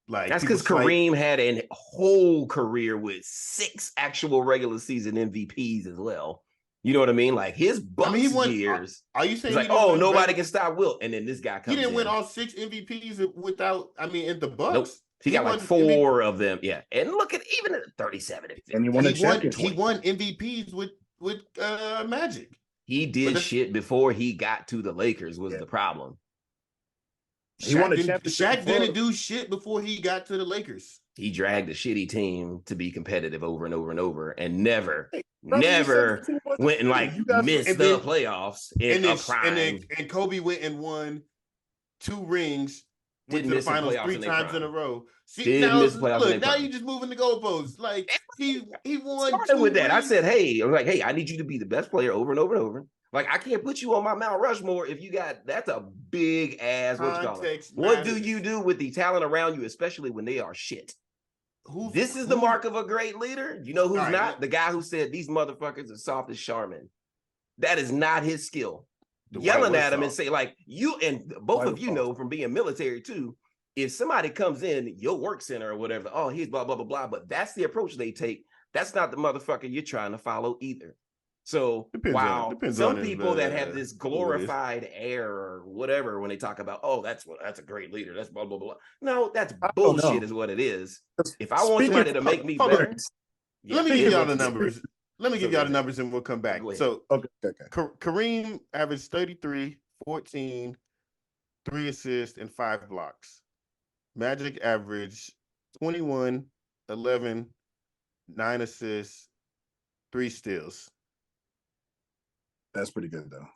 Like that's because Kareem had a whole career with 6 actual regular season MVPs as well. You know what I mean? Like his Bucks years. Are you saying like, oh, nobody can stop Wilt, and then this guy comes. He didn't win all 6 MVPs without. I mean, in the Bucks. Nope. He got like 4 of them. Yeah, and look at even at 37. And he won a championship. He won MVPs with Magic. He did shit before he got to the Lakers was the problem. He won a championship. Shaq didn't do shit before he got to the Lakers. He dragged a shitty team to be competitive over and over and over, and never went and like missed the playoffs in a prime. And Kobe went and won 2 rings. Went to the finals 3 times in a row. See, now you're just moving the goalposts. Like he won. Started with that. I said, hey, I need you to be the best player over and over and over. Like I can't put you on my Mount Rushmore if you got that's a big ass. What do you do with the talent around you, especially when they are shit? This is the mark of a great leader. You know who's not? Yeah. The guy who said these motherfuckers are soft as Charmin. That is not his skill. Yelling at him and say, like, you and both of you know from being military too, if somebody comes in your work center or whatever, oh, he's blah, blah, blah, blah, but that's the approach they take. That's not the motherfucker you're trying to follow either. So while some people that have this glorified air or whatever, when they talk about, oh, that's a great leader, that's blah, blah, blah. No, that's bullshit is what it is. If I want somebody to make me better. Let me give y'all the numbers. Let me give y'all the numbers and we'll come back. So Kareem averaged 33, 14, 3 assists, and 5 blocks. Magic averaged 21, 11, 9 assists, 3 steals. That's pretty good though.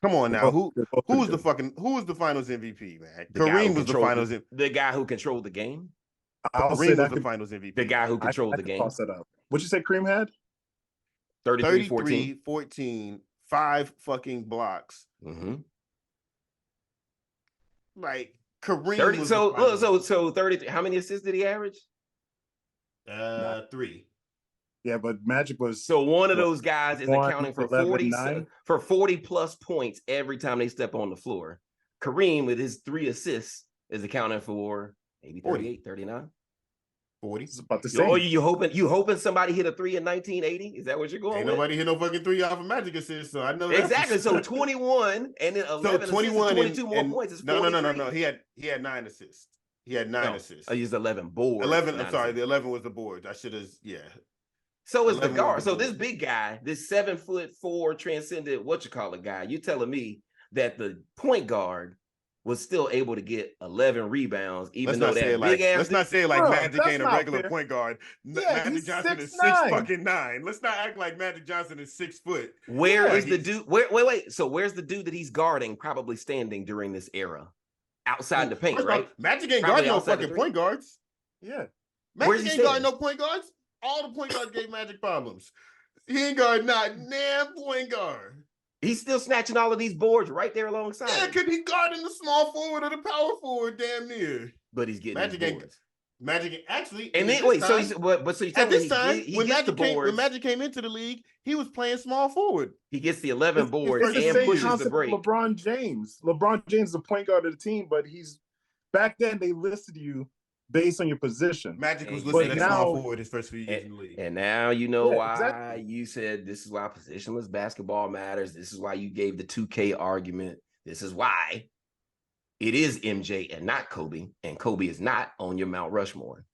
Come on now. Who was the finals MVP, man? Kareem was the finals MVP. The guy who controlled the game? Kareem was the finals MVP. The guy who controlled the game. What'd you say Kareem had? 33, 14, 5 fucking blocks. Mm-hmm. Like, Kareem 30. was So 30. How many assists did he average? 3. Yeah, but Magic was so one of those guys is accounting for 11, 40 plus points every time they step on the floor. Kareem with his 3 assists is accounting for maybe 38, 39. 40. It's about the same. Oh, you hoping somebody hit a 3 in 1980? Is that what you're going Ain't with? nobody hit no fucking 3 off of Magic assist, so I know exactly. That so 21 and then 11 so 21 assists, 22 more points is 43. No. He had 9 assists. He had 9 assists. I used 11 boards. 11. I'm sorry, the 11 was the boards. I should have. Yeah. So is the guard. So this big guy, this 7'4" transcendent guy, you're telling me that the point guard was still able to get 11 rebounds, even though that big ass. Let's not say it like Magic ain't a regular point guard. Yeah, Magic Johnson 6'9". is 6'9". Let's not act like Magic Johnson is 6 foot. Where is the dude? Wait. So where's the dude that he's guarding? Probably standing during this era, outside the paint, right? Magic ain't guarding no fucking point guards. Yeah, Magic ain't guarding no point guards. All the point guards gave Magic problems. He ain't guarding not damn point guard. He's still snatching all of these boards right there alongside. Yeah, because he's guarding the small forward or the power forward damn near. But he's getting Magic these boards. Magic actually. And then wait, so you at this time when Magic came into the league, he was playing small forward. He gets the 11 boards it's the and pushes the break. LeBron James. LeBron James is the point guard of the team, but he's back then they listed you based on your position. Magic was listed as small forward his first few years in the league. And now you know why you said this is why positionless basketball matters. This is why you gave the 2K argument. This is why it is MJ and not Kobe, and Kobe is not on your Mount Rushmore.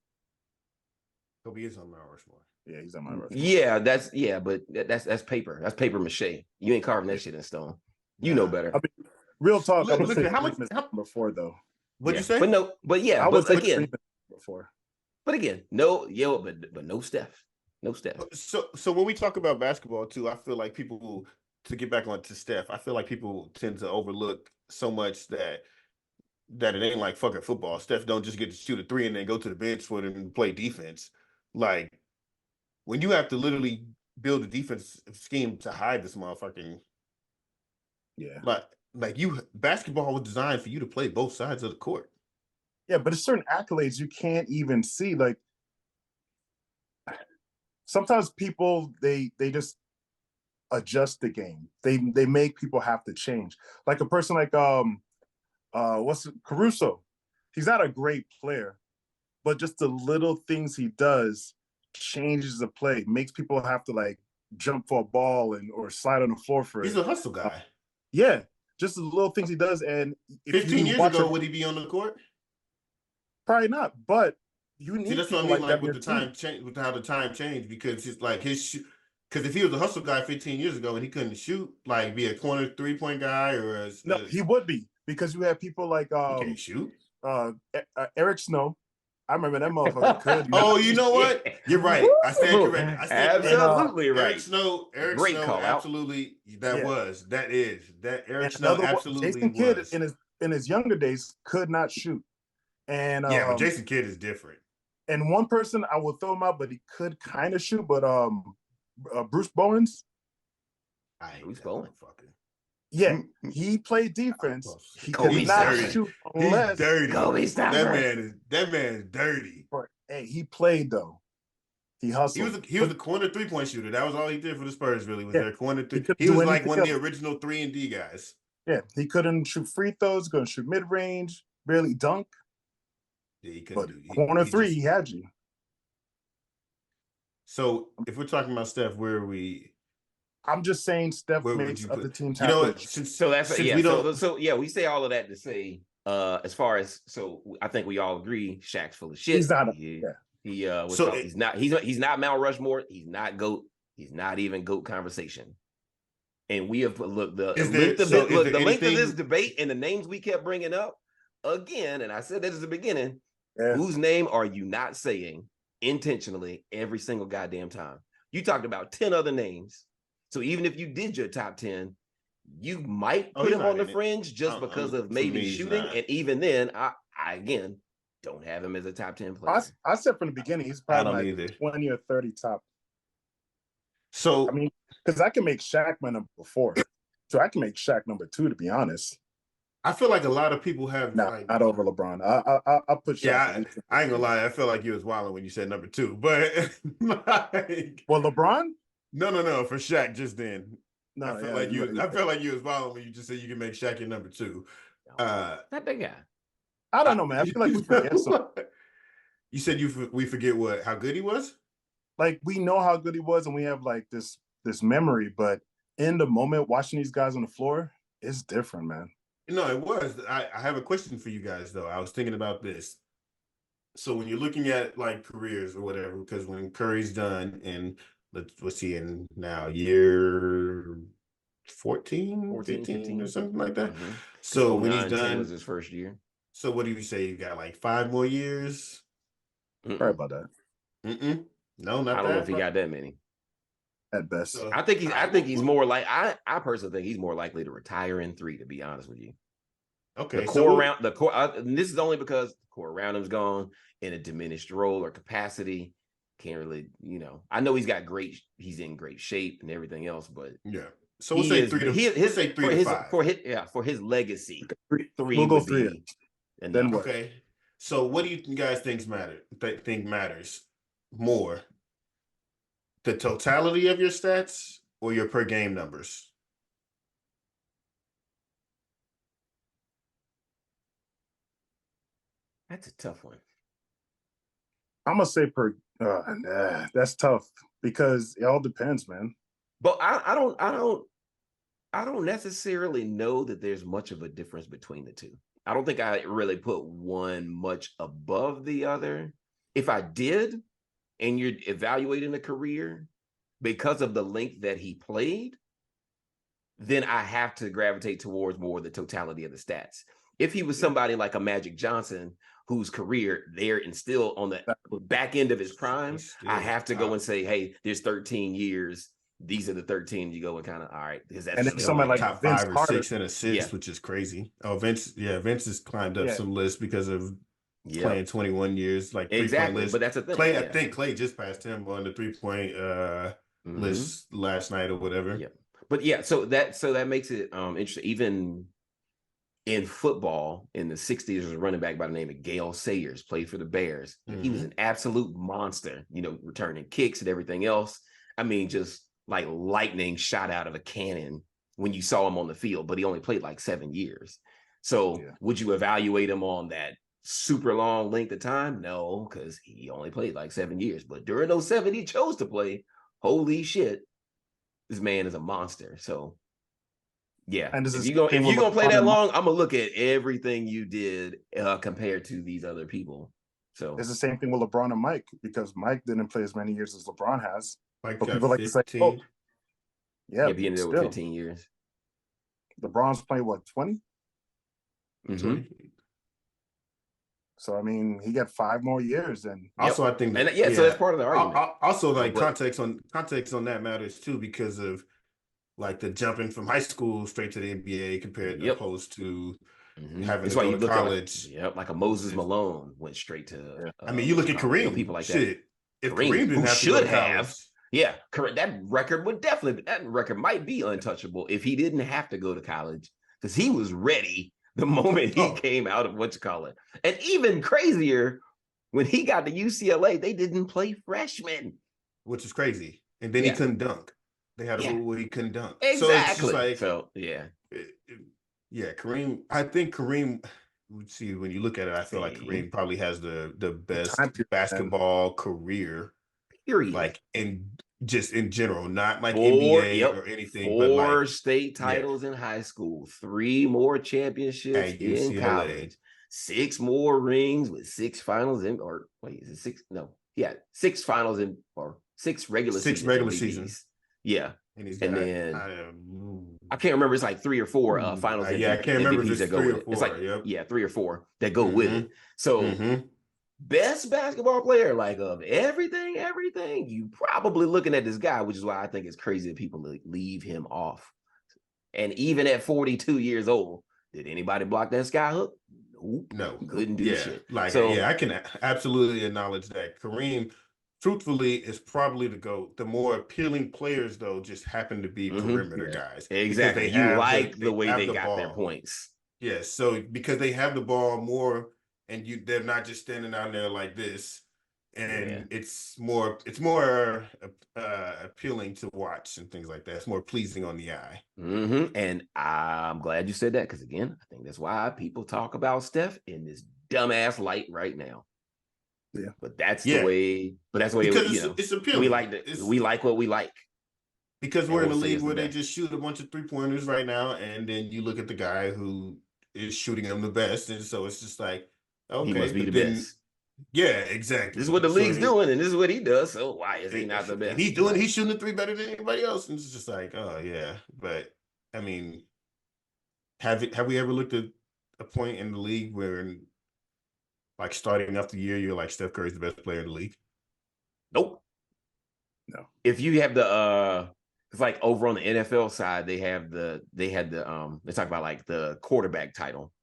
Kobe is on Mount Rushmore. Yeah, he's on Mount Rushmore. Yeah, but that's paper. That's paper mache. You ain't carving that shit in stone. You know better. I mean, real talk. I was how much before though? What'd you say? I was again before. But again, no Steph. No Steph. So when we talk about basketball too, I feel like people, to get back onto Steph, I feel like people tend to overlook so much that it ain't like fucking football. Steph don't just get to shoot a 3 and then go to the bench for them and play defense. Like when you have to literally build a defense scheme to hide this motherfucking basketball was designed for you to play both sides of the court. Yeah, but it's certain accolades you can't even see. Like sometimes people they just adjust the game. They make people have to change. Like a person like Caruso. He's not a great player, but just the little things he does changes the play, makes people have to like jump for a ball or slide on the floor for it. He's a hustle guy. Yeah, just the little things he does. And 15 years ago, would he be on the court? Probably not, but you need. See, that's what I mean. Like with the time change, with how the time changed, because it's like because if he was a hustle guy 15 years ago and he couldn't shoot, like be a corner 3-point guy or he would be, because you have people like he can't shoot. Eric Snow. I remember that motherfucker could. Oh, you know what? You're right. I stand corrected. Absolutely right. Eric Snow, absolutely. Eric Snow absolutely Jason Kidd in his younger days could not shoot. And but Jason Kidd is different. And one person I will throw him out, but he could kind of shoot. But Bruce Bowens. Bruce Bowens. Yeah, he played defense. He could not shoot unless he's dirty. That man is dirty. Hey, he played though. He hustled. He was a corner 3-point shooter. That was all he did for the Spurs. Really, was their corner 3. He was like one of the original 3-and-D guys. Yeah, he couldn't shoot free throws. Couldn't shoot mid range. Barely dunk. Yeah, he couldn't do. Corner 3, he had you. So if we're talking about Steph, where are we? I'm just saying Steph makes other teams happy. You know what? We say all of that to say, as far as, so I think we all agree Shaq's full of shit. He's not. He's not Mount Rushmore. He's not GOAT. He's not even GOAT conversation. And we have looked the length of this debate and the names we kept bringing up again. And I said that at the beginning. Yeah. Whose name are you not saying intentionally every single goddamn time? You talked about 10 other names. So even if you did your top 10, you might put him on the fringe just because of maybe shooting. And even then, I again don't have him as a top 10 player. I said from the beginning, he's probably like 20 or 30 top. So I mean, because I can make Shaq my number 4. So I can make Shaq number 2, to be honest. I feel like a lot of people have not over LeBron. I put Shaq. Yeah, I ain't gonna lie. I felt like you was wilding when you said number 2, but well, LeBron? No, for Shaq just then. No, I felt like you was wilding when you just said you can make Shaq your number 2. Not that guy. I don't know, man. I feel like we forget something. You said we forget how good he was? Like, we know how good he was, and we have like this memory, but in the moment, watching these guys on the floor, it's different, man. No, it was. I have a question for you guys, though. I was thinking about this. So when you're looking at like careers or whatever, because when Curry's done, and what's he in now, year 14, 15 or something like that. Mm-hmm. So when he's done, was his first year. So what do you say? You got like 5 more years? Sorry about that. No, not that. I don't know if he got that many. At best. So, I think he's more like I personally think he's more likely to retire in 3, to be honest with you. Okay. The core around the core, and this is only because the core around him's gone in a diminished role or capacity. Can't really, I know he's in great shape and everything else, but yeah. So we'll say 3 to 5. For his legacy. 3 we'll go 3. And then what? Okay. So what do you guys think matters more? The totality of your stats or your per game numbers? That's a tough one. I'm gonna say that's tough because it all depends, man. But I don't necessarily know that there's much of a difference between the two. I don't think I really put one much above the other. If I did, and you're evaluating a career because of the length that he played, then I have to gravitate towards more the totality of the stats. If he was somebody like a Magic Johnson, whose career there and still on the back end of his prime, I have to go and say, hey, there's 13 years. These are the 13. You go and kind of, all right. And then somebody like top Vince 5 or 6 in assists, which is crazy. Oh, Vince has climbed up some lists because of playing 21 years, like exactly. List. But that's a thing. Clay, I think Clay just passed him on the 3-point list last night or whatever. Yeah. But so that makes it interesting. Even in football, in the 60s, there was a running back by the name of Gale Sayers, played for the Bears. He was an absolute monster, returning kicks and everything else. I mean, just like lightning shot out of a cannon when you saw him on the field, but he only played like 7 years. So would you evaluate him on that super long length of time? No, because he only played like 7 years. But during those 7 he chose to play, holy shit, this man is a monster. So yeah, and if you're gonna play that long, I'm gonna look at everything you did compared to these other people. So it's the same thing with LeBron and Mike, because Mike didn't play as many years as LeBron has. Mike but people like to say, oh, yeah, he ended up with 15 years. LeBron's playing what, 20? 20. So I mean, he got 5 more years, and also I think that, so that's part of the argument. Also, like context on that matters too, because of like the jumping from high school straight to the NBA compared to opposed to having to go to college. Like a Moses Malone went straight to. I mean, you look at Kareem, people like that. If Kareem didn't who have to go to college, that record might be untouchable if he didn't have to go to college, because he was ready the moment he came out of and even crazier, when he got to UCLA, they didn't play freshmen, which is crazy. And then he couldn't dunk. They had a rule where he couldn't dunk. Exactly. So it's just Kareem. I think Kareem. See, when you look at it, I feel like Kareem probably has the best basketball career. Period. Like in general, not like NBA or anything. 4 state titles in high school, 3 more championships in college, 6 more rings with 6 finals is it 6? No, 6 finals or 6 regular seasons. Yeah. And then I can't remember. It's like 3 or 4 finals. I can't remember if it's 3 or 4. It's like 3 or 4 that go with it. So best basketball player, like of everything, you probably looking at this guy, which is why I think it's crazy that people leave him off. And even at 42 years old, did anybody block that sky hook? Nope. No. Couldn't do shit. I can absolutely acknowledge that. Kareem, truthfully, is probably the GOAT. The more appealing players, though, just happen to be perimeter guys. Exactly. You like the way they got their points. Yes. So because they have the ball more, and they're not just standing down there like this, and it's more appealing to watch and things like that. It's more pleasing on the eye. And I'm glad you said that, because again, I think that's why people talk about Steph in this dumbass light right now. Yeah, but that's the way. But that's the way it's appealing. We like what we like. Because we're in a league where they just shoot a bunch of 3-pointers right now, and then you look at the guy who is shooting them the best, and so it's just like, okay, he must be the best. Yeah, exactly. This is what the league's doing, and this is what he does. So why is he not the best? And he's shooting the 3 better than anybody else, and it's just like, oh yeah. But I mean, have we ever looked at a point in the league where, like, starting off the year, you're like, Steph Curry's the best player in the league? Nope. No. If you have the it's like over on the NFL side, they talk about like the quarterback title.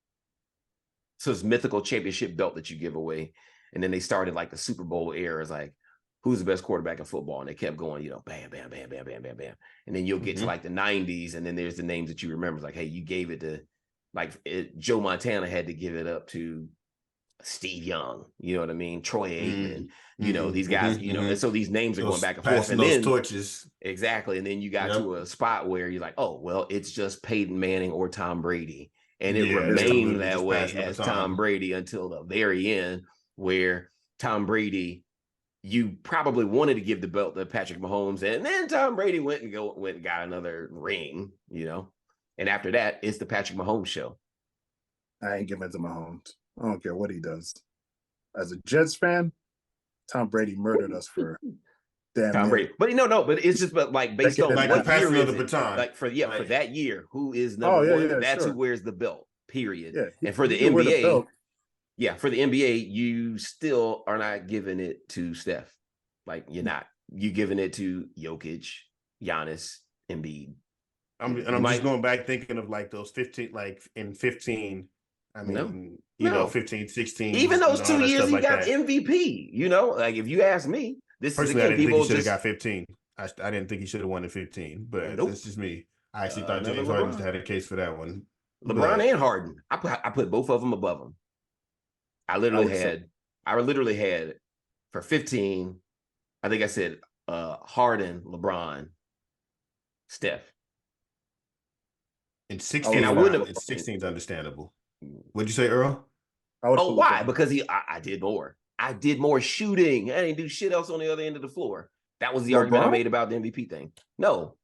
So it's mythical championship belt that you give away. And then they started like the Super Bowl era. It's like, who's the best quarterback in football? And they kept going, bam, bam, bam, bam, bam, bam, bam. And then you'll get to like the 90s. And then there's the names that you remember. It's like, hey, you gave it to, Joe Montana had to give it up to Steve Young, you know what I mean? Troy Aikman, these guys, and so these names are going back and forth. And then torches. Exactly. And then you got to a spot where you're like, oh, well, it's just Peyton Manning or Tom Brady. And it remained that way as Tom Brady until the very end, where Tom Brady, you probably wanted to give the belt to Patrick Mahomes, and then Tom Brady went and got another ring, And after that, it's the Patrick Mahomes show. I ain't giving it to Mahomes. I don't care what he does. As a Jets fan, Tom Brady murdered us for Tom Brady. But but it's just based on like what year is the baton. For that year, who is number one? That's who wears the belt. Period. Yeah, and for the NBA, for the NBA, you still are not giving it to Steph. Like, you're not. You're giving it to Jokic, Giannis, Embiid. I'm just going back thinking of like those 15, like in 15. I mean, 15, 16. Even those 2 years he got MVP. Like, if you ask me, this personally, is again, I didn't think he should have got 15. I didn't think he should have won in 15, but that's just me. I actually thought James Harden had a case for that one. LeBron and Harden, I put both of them above him. I literally had for 15. I think I said Harden, LeBron, Steph. In 16, I wouldn't have. 16 is understandable. What'd you say, Earl? Oh, why? Because I did more. I did more shooting. I didn't do shit else on the other end of the floor. That was the argument I made about the MVP thing. No.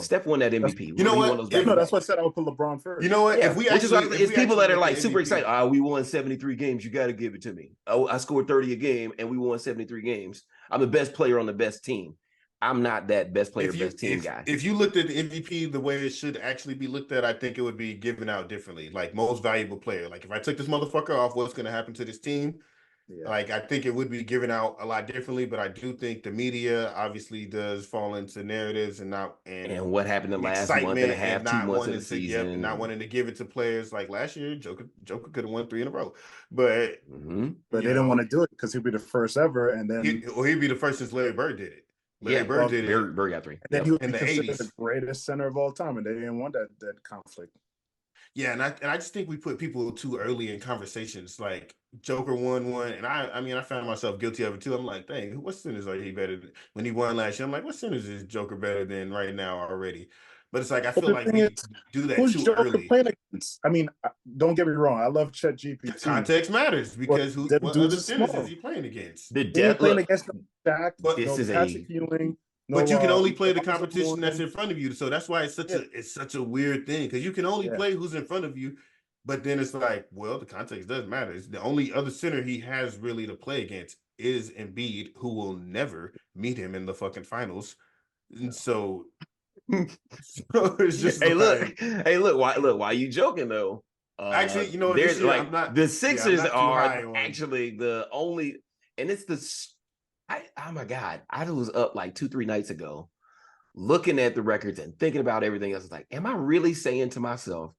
Steph won that MVP. You know what? That's why I said I would put LeBron first. You know what? Yeah. It's people that are like super excited. We won 73 games. You got to give it to me. Oh, I scored 30 a game and we won 73 games. I'm the best player on the best team. I'm not that best player, best team guy. If you looked at the MVP the way it should actually be looked at, I think it would be given out differently. Like, most valuable player. Like, if I took this motherfucker off, what's going to happen to this team? Yeah. Like, I think it would be given out a lot differently, but I do think the media obviously does fall into narratives and what happened the last month and a half, 2 months of the season, and not wanting to give it to players. Like last year, Joker could have won 3 in a row, but they didn't want to do it because he'd be the first ever, and then he'd be the first since Larry Bird did it. Bird did it. Bird got 3. And then he was considered the greatest center of all time, and they didn't want that conflict. Yeah, and I just think we put people too early in conversations. Like, Joker won one, and I found myself guilty of it too. I'm like, dang, what centers are he better than when he won last year? I'm like, what centers is Joker better than right now already? But it's like, I feel like we do that too Joker early. Playing against? I mean, don't get me wrong. I love Chet GPT. Context matters, because what other centers is he playing against? The depth playing against Shaq, Patrick Ewing. But you can only play the competition that's in front of you. So that's why it's such a weird thing, because you can only play who's in front of you. But then it's like, well, the context doesn't matter. It's the only other center he has really to play against is Embiid, who will never meet him in the fucking finals. And so it's just look, why you joking though? Actually, there's the Sixers are actually the only, and it's oh my God, I was up like 2-3 nights ago looking at the records and thinking about everything else. It's like, am I really saying to myself,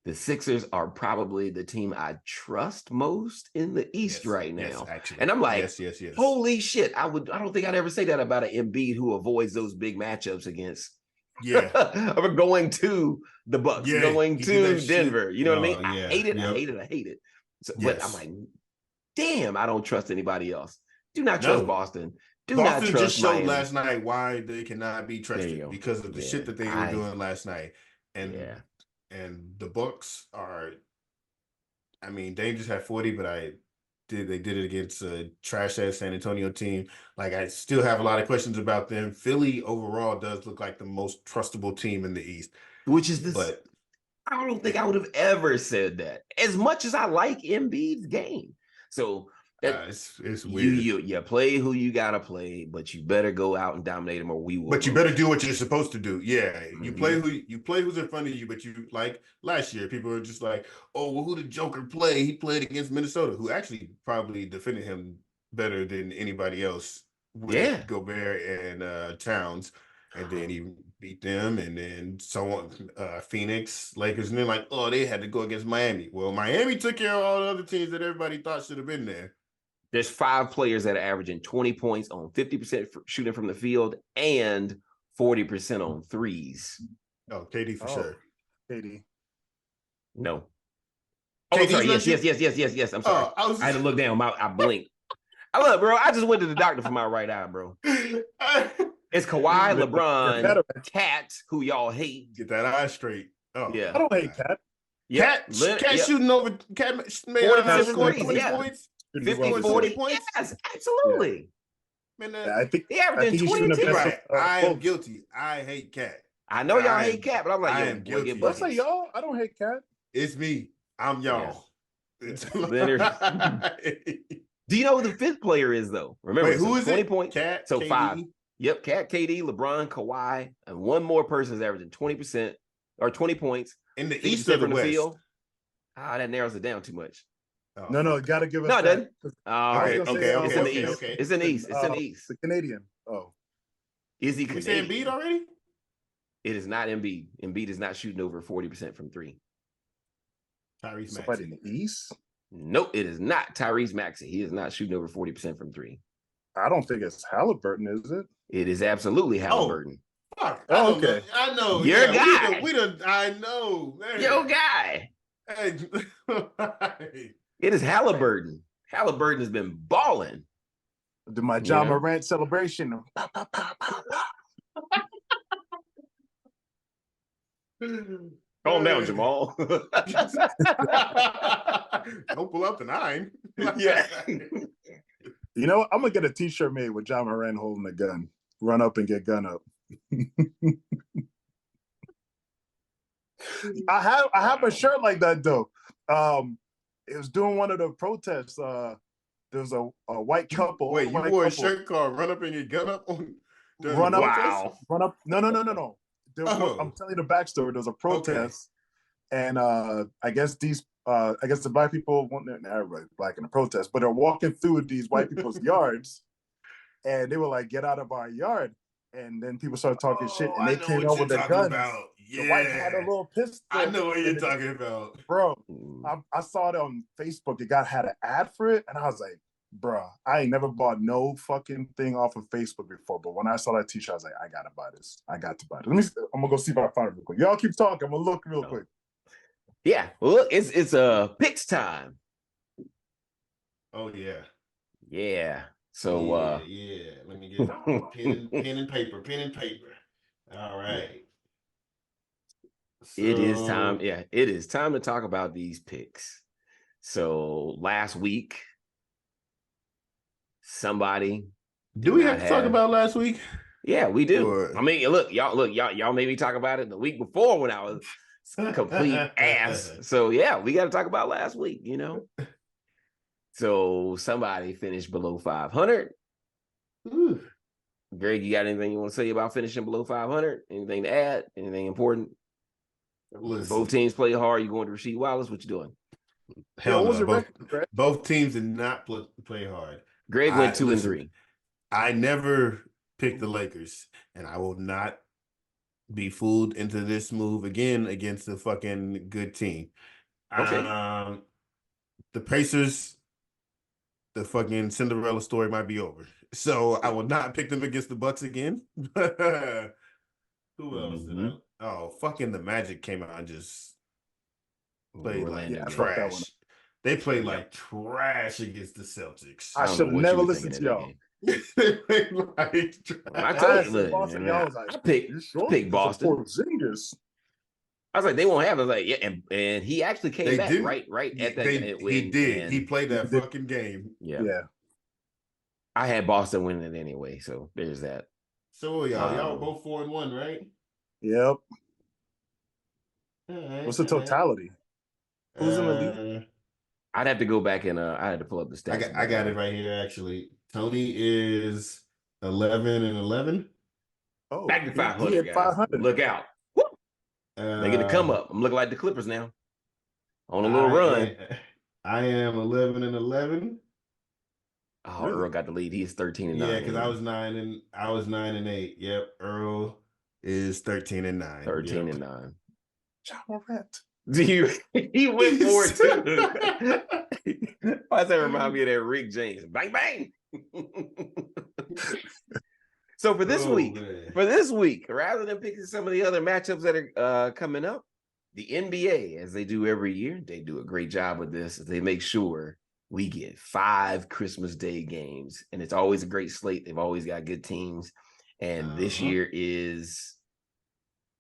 the Sixers are probably the team I trust most in the East right now? Yes, actually. And I'm like, yes. Holy shit. I don't think I'd ever say that about an Embiid who avoids those big matchups against Yeah. We're going to the Bucks, going to Denver. You know what I mean? Yeah. I hate it. Yep. I hate it. So, yes. But I'm like, damn, I don't trust anybody else. Do not trust Boston. Boston just showed last night why they cannot be trusted because of the shit that they were doing last night. And the Bucks are, I mean, they just had 40, but they did it against a trash ass San Antonio team. Like, I still have a lot of questions about them. Philly overall does look like the most trustable team in the East. Which is this, but I don't think I would have ever said that. As much as I like Embiid's game. So it's weird. You play who you gotta play, but you better go out and dominate them, or we will. But you better do what you're supposed to do. Yeah, you play who's in front of you. But you, like last year, people were just like, "Oh, well, who did Joker play? He played against Minnesota, who actually probably defended him better than anybody else with Gobert and Towns, and then he beat them, and then someone Phoenix, Lakers, and then like, oh, they had to go against Miami. Well, Miami took care of all the other teams that everybody thought should have been there. There's 5 players that are averaging 20 points on 50% shooting from the field and 40% on threes. Oh, KD for sure. KD. No. Oh, sorry. Yes. I'm sorry. I had to look down. I blinked. Bro, I just went to the doctor for my right eye, bro. It's Kawhi, LeBron, Cat, who y'all hate. Get that eye straight. Oh, yeah. I don't hate Cat. Cat shooting over Cat made 20 points. 50, 40 points? Yes, absolutely. Yeah. Man, I think he averaging 22. Right. I am guilty. I hate Cat. I know y'all hate Cat, but I'm like, I am guilty. I say y'all. I don't hate Cat. It's me. I'm y'all. Yeah. Do you know who the 5th player is, though? Remember, who is 20 points. Cat. So KD? 5. Yep, Cat, KD, LeBron, Kawhi, and one more person is averaging 20% or 20 points in the East or the West. Field. That narrows it down too much. Oh. No, got to give us. No, it doesn't. Okay. It's in the East. Okay. It's in the East. It's in the East. The Canadian. Oh, is he Canadian? We say Embiid already? It is not Embiid. Embiid is not shooting over 40% from 3. Tyrese Somebody in the East? Nope, it is not Tyrese Maxey. He is not shooting over 40% from 3. I don't think it's Halliburton, is it? It is absolutely Halliburton. Fuck. Oh, okay. I know. Your guy. I know. Man. Your guy. Hey. It is Halliburton. Halliburton has been balling. Do my John Morant celebration. Calm down, Jamal. Don't pull up the 9. Yeah. You know, I'm gonna get a T-shirt made with John Morant holding a gun. Run up and get gun up. I have a shirt like that though. It was doing one of the protests. There was a white couple. Wait, you wore a shirt called "Run Up and Get Gun Up" on? Run up. Wow. Run up. No. I'm telling you the backstory. There was a protest, and I guess the black people want everybody black in the protest, but they're walking through these white people's yards, and they were like, "Get out of our yard!" And then people started talking shit, and they came over their guns. Yeah. The white had a little pistol. I know what you're talking about, bro. I saw it on Facebook. It had an ad for it, and I was like, bro, I ain't never bought no fucking thing off of Facebook before. But when I saw that T-shirt, I was like, I gotta buy this. I got to buy it. I'm gonna go see if I find it real quick. Y'all keep talking. I'm gonna look real quick. Yeah, well, it's picks time. Oh yeah. Yeah. So yeah. Let me get pen and paper. All right. So... It is time. Yeah, it is time to talk about these picks. So last week, somebody. Do we have to talk about last week? Yeah, we do. Or... I mean, y'all made me talk about it the week before when I was complete ass. So yeah, we got to talk about last week, you know. So somebody finished below 500. Ooh. Greg, you got anything you want to say about finishing below 500? Anything to add? Anything important? Listen. Both teams play hard. You going to Rasheed Wallace? What you doing? Hell no. Both teams did not play hard. Greg went 2-3. I never picked the Lakers, and I will not be fooled into this move again against a fucking good team. Okay. The Pacers, the fucking Cinderella story might be over. So I will not pick them against the Bucks again. Who else did I? Oh, fucking the Magic came out and just played like trash. They played like trash against the Celtics. I should have never listened to y'all. They played like I told you, Boston, y'all was like, I picked Boston. I was like, they won't have it. Like, yeah, and he actually came back right at that. He did. He played that fucking game. Yeah. I had Boston winning it anyway, so there's that. So y'all were both 4-1, right? Yep. Right, what's the totality? Who's in the league? I'd have to go back and I had to pull up the stats. I got it right here. Actually, Tony is 11-11. Oh, back to 500, guys. 500. Look out! Making it come up. I'm looking like the Clippers now. On a little run. I am 11-11. Oh, really? Earl got the lead. He's 13-9. Yeah, because I was 9-8. Yep, Earl is 13-9. 13-9. John Morant. He went for it too. Why does that remind me of that Rick James? Bang bang. So for this week, rather than picking some of the other matchups that are coming up, the NBA, as they do every year, they do a great job with this. They make sure we get 5 Christmas Day games, and it's always a great slate. They've always got good teams, and this year is,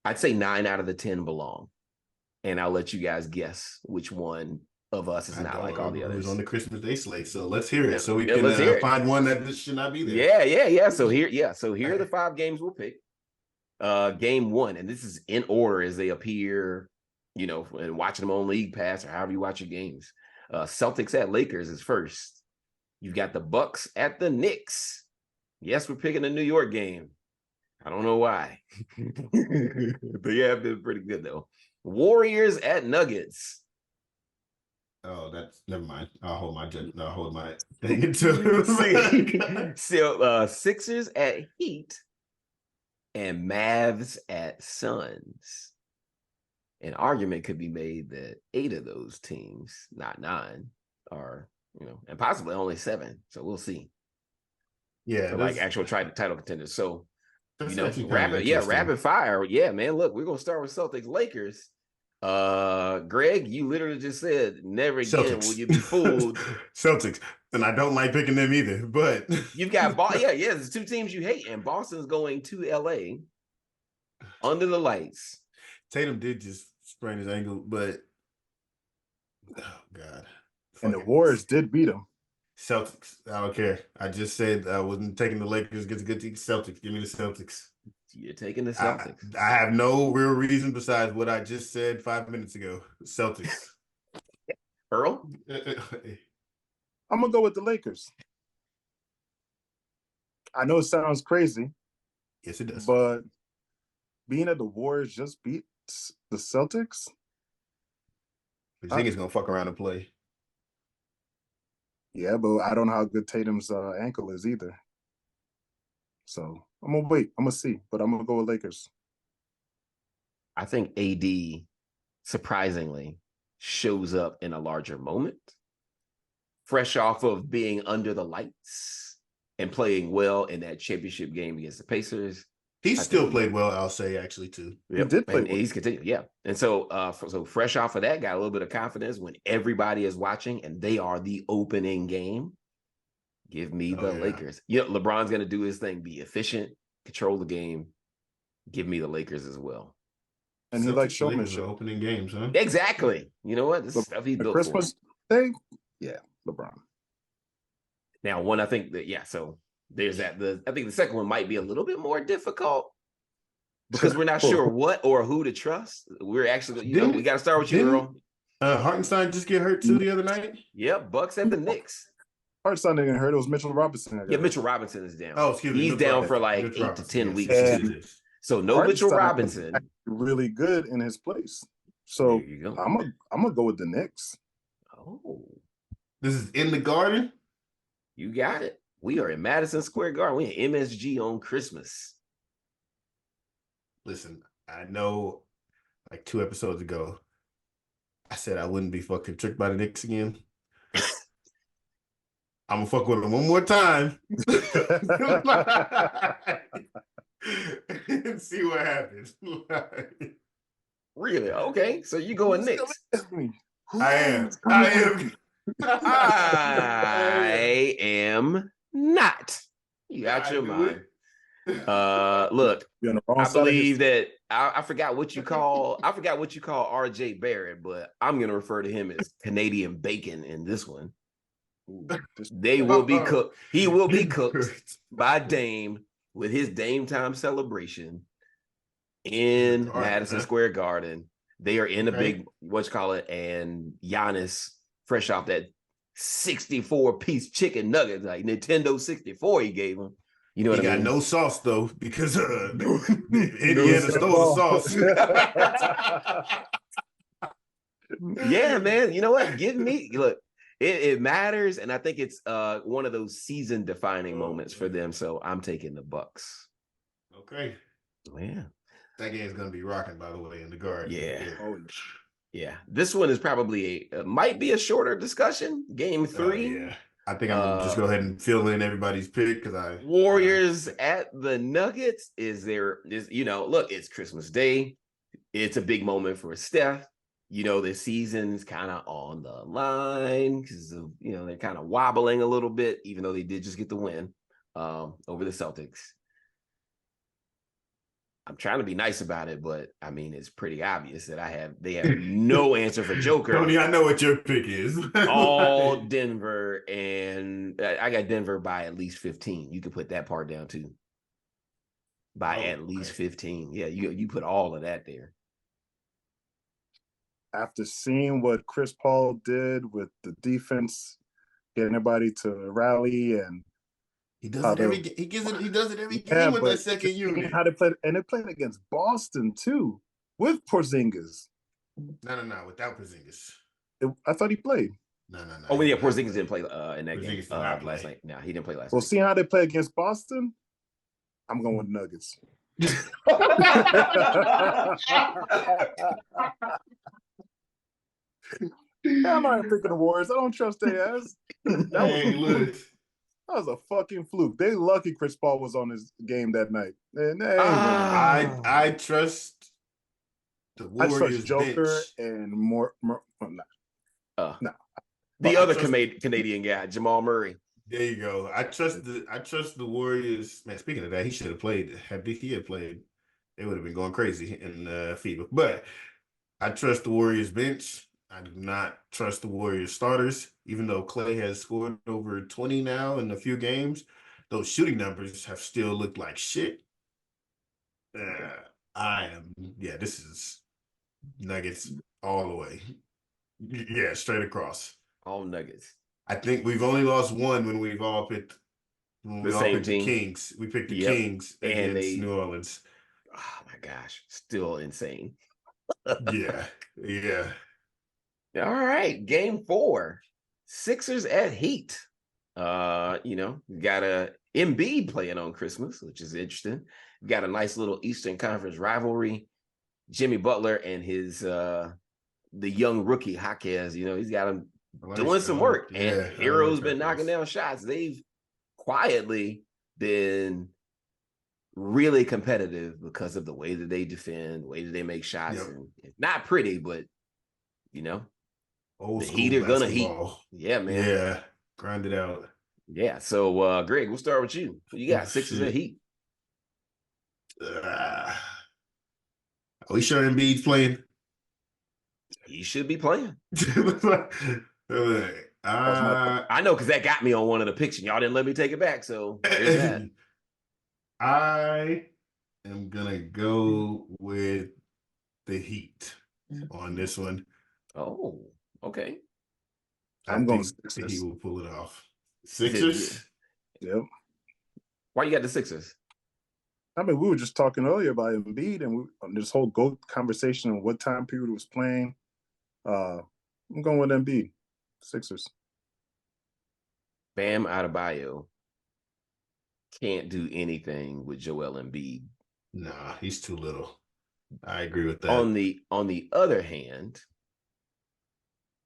I'd say 9 out of the 10 belong. And I'll let you guys guess which one of us is not like all the others. Who's on the Christmas Day slate? So let's hear it. So we can find one that should not be there. Yeah. So here are the 5 games we'll pick. Game 1, and this is in order as they appear, and watching them on League Pass or however you watch your games. Celtics at Lakers is first. You've got the Bucks at the Knicks. Yes, we're picking a New York game. I don't know why. They have been pretty good though. Warriors at Nuggets. Oh, that's never mind. I'll hold my thing until so Sixers at Heat and Mavs at Suns. An argument could be made that 8 of those teams, not 9, are, and possibly only 7. So we'll see. Yeah, so like actual title contenders. So rapid fire. Yeah, man. Look, we're gonna start with Celtics Lakers. Greg, you literally just said never again will you be fooled. Celtics, and I don't like picking them either. But you've got there's 2 teams you hate, and Boston's going to LA under the lights. Tatum did just sprain his ankle, but oh god! And the Warriors did beat him. Celtics. I don't care. I just said I wasn't taking the Lakers against a good team. Celtics. Give me the Celtics. You're taking the Celtics. I have no real reason besides what I just said 5 minutes ago. Celtics. Earl? I'm going to go with the Lakers. I know it sounds crazy. Yes, it does. But being that the Warriors just beat the Celtics? I think it's going to fuck around and play. Yeah, but I don't know how good Tatum's ankle is either. So I'm going to wait. I'm going to see. But I'm going to go with Lakers. I think AD, surprisingly, shows up in a larger moment. Fresh off of being under the lights and playing well in that championship game against the Pacers. He still played well, I'll say, actually, too. Yep. He did play well. He's continued, yeah. And so fresh off of that, got a little bit of confidence when everybody is watching and they are the opening game. Give me the Lakers. LeBron's going to do his thing, be efficient, control the game. Give me the Lakers as well. And he likes showmanship. Opening games, huh? Exactly. You know what? This is stuff he built Christmas thing? Yeah, LeBron. Now, one, I think that, so there's that. I think the second one might be a little bit more difficult because we're not sure what or who to trust. We're actually, we got to start with you, Earl. Hartenstein just get hurt too the other night? Yep, Bucks at the Knicks. Hartenstein didn't hurt. It was Mitchell Robinson. Yeah, Mitchell Robinson is down. Oh, excuse me. He's down for like 8 to 10 weeks too. So no Mitchell Robinson. Really good in his place. So I'm gonna go with the Knicks. Oh, this is in the Garden. You got it. We are in Madison Square Garden. We in MSG on Christmas. Listen, I know like 2 episodes ago, I said I wouldn't be fucking tricked by the Knicks again. I'm gonna fuck with them one more time. and see what happens. Really? Okay. So you going Knicks? I am. I am. I am not. You got your mind. Look, I believe that I forgot what you call RJ Barrett, but I'm gonna refer to him as Canadian bacon in this one. They will be cooked. He will be cooked by Dame with his Dame time celebration in Madison Square Garden. They are in a big and Giannis fresh off that 64-piece chicken nugget, like Nintendo 64 he gave him. You know what I mean? He got no sauce though, because Indiana stole the sauce. Yeah, man. You know what? Give me look. It matters, and I think it's one of those season-defining moments for them. So I'm taking the Bucks. Okay. Yeah. That game's gonna be rocking, by the way, in the Garden. Yeah. Yeah. This one is probably might be a shorter discussion. Game 3. Yeah. I think I'm gonna just go ahead and fill in everybody's pick because Warriors at the Nuggets. Look, it's Christmas Day. It's a big moment for Steph. The season's kind of on the line because they're kind of wobbling a little bit, even though they did just get the win over the Celtics. I'm trying to be nice about it, but I mean, it's pretty obvious that they have no answer for Joker. Tony, I know what your pick is. All Denver, and I got Denver by at least 15. You can put that part down too. By at least 15. Yeah, you put all of that there. After seeing what Chris Paul did with the defense, getting everybody to rally, and he does it every game with that second unit. How they played, and they played against Boston too, with Porzingis. No, without Porzingis. I thought he played. No. Oh, yeah, Porzingis didn't play in that game last night. No, he didn't play last night. Well, seeing how they play against Boston, I'm going with Nuggets. I'm not picking the Warriors. I don't trust their ass. That was a fucking fluke. They lucky Chris Paul was on his game that night. And I trust the Warriors. I trust Joker bench. And more no. The other Canadian guy, Jamal Murray. There you go. I trust the Warriors. Man, speaking of that, he should have played. Had he played, they would have been going crazy in FIBA. But I trust the Warriors bench. I do not trust the Warriors starters, even though Clay has scored over 20 now in a few games. Those shooting numbers have still looked like shit. This is Nuggets all the way. Yeah, straight across. All Nuggets. I think we've only lost one when we've all picked the same team. The Kings. We picked the Kings against New Orleans. Oh my gosh, still insane. Yeah. All right, game 4, Sixers at Heat. You got a Embiid playing on Christmas, which is interesting. You got a nice little Eastern Conference rivalry. Jimmy Butler and his the young rookie Jaquez, he's got him doing some work. And Hero's been knocking down shots. They've quietly been really competitive because of the way that they defend, the way that they make shots. Yep. And it's not pretty, but Old the Heat are gonna heat. Yeah, man. Yeah, grind it out. Yeah. So, Greg, we'll start with you. You got Sixers at Heat. Are we sure Embiid's playing? He should be playing. I know, because that got me on one of the picks, and y'all didn't let me take it back. So there's that. I am gonna go with the Heat on this one. Oh, okay. I'm going Sixers. He will pull it off. Sixers? Yep. Why you got the Sixers? I mean, we were just talking earlier about Embiid and this whole GOAT conversation on what time period was playing. I'm going with Embiid. Sixers. Bam Adebayo can't do anything with Joel Embiid. Nah, he's too little. I agree with that. On the other hand,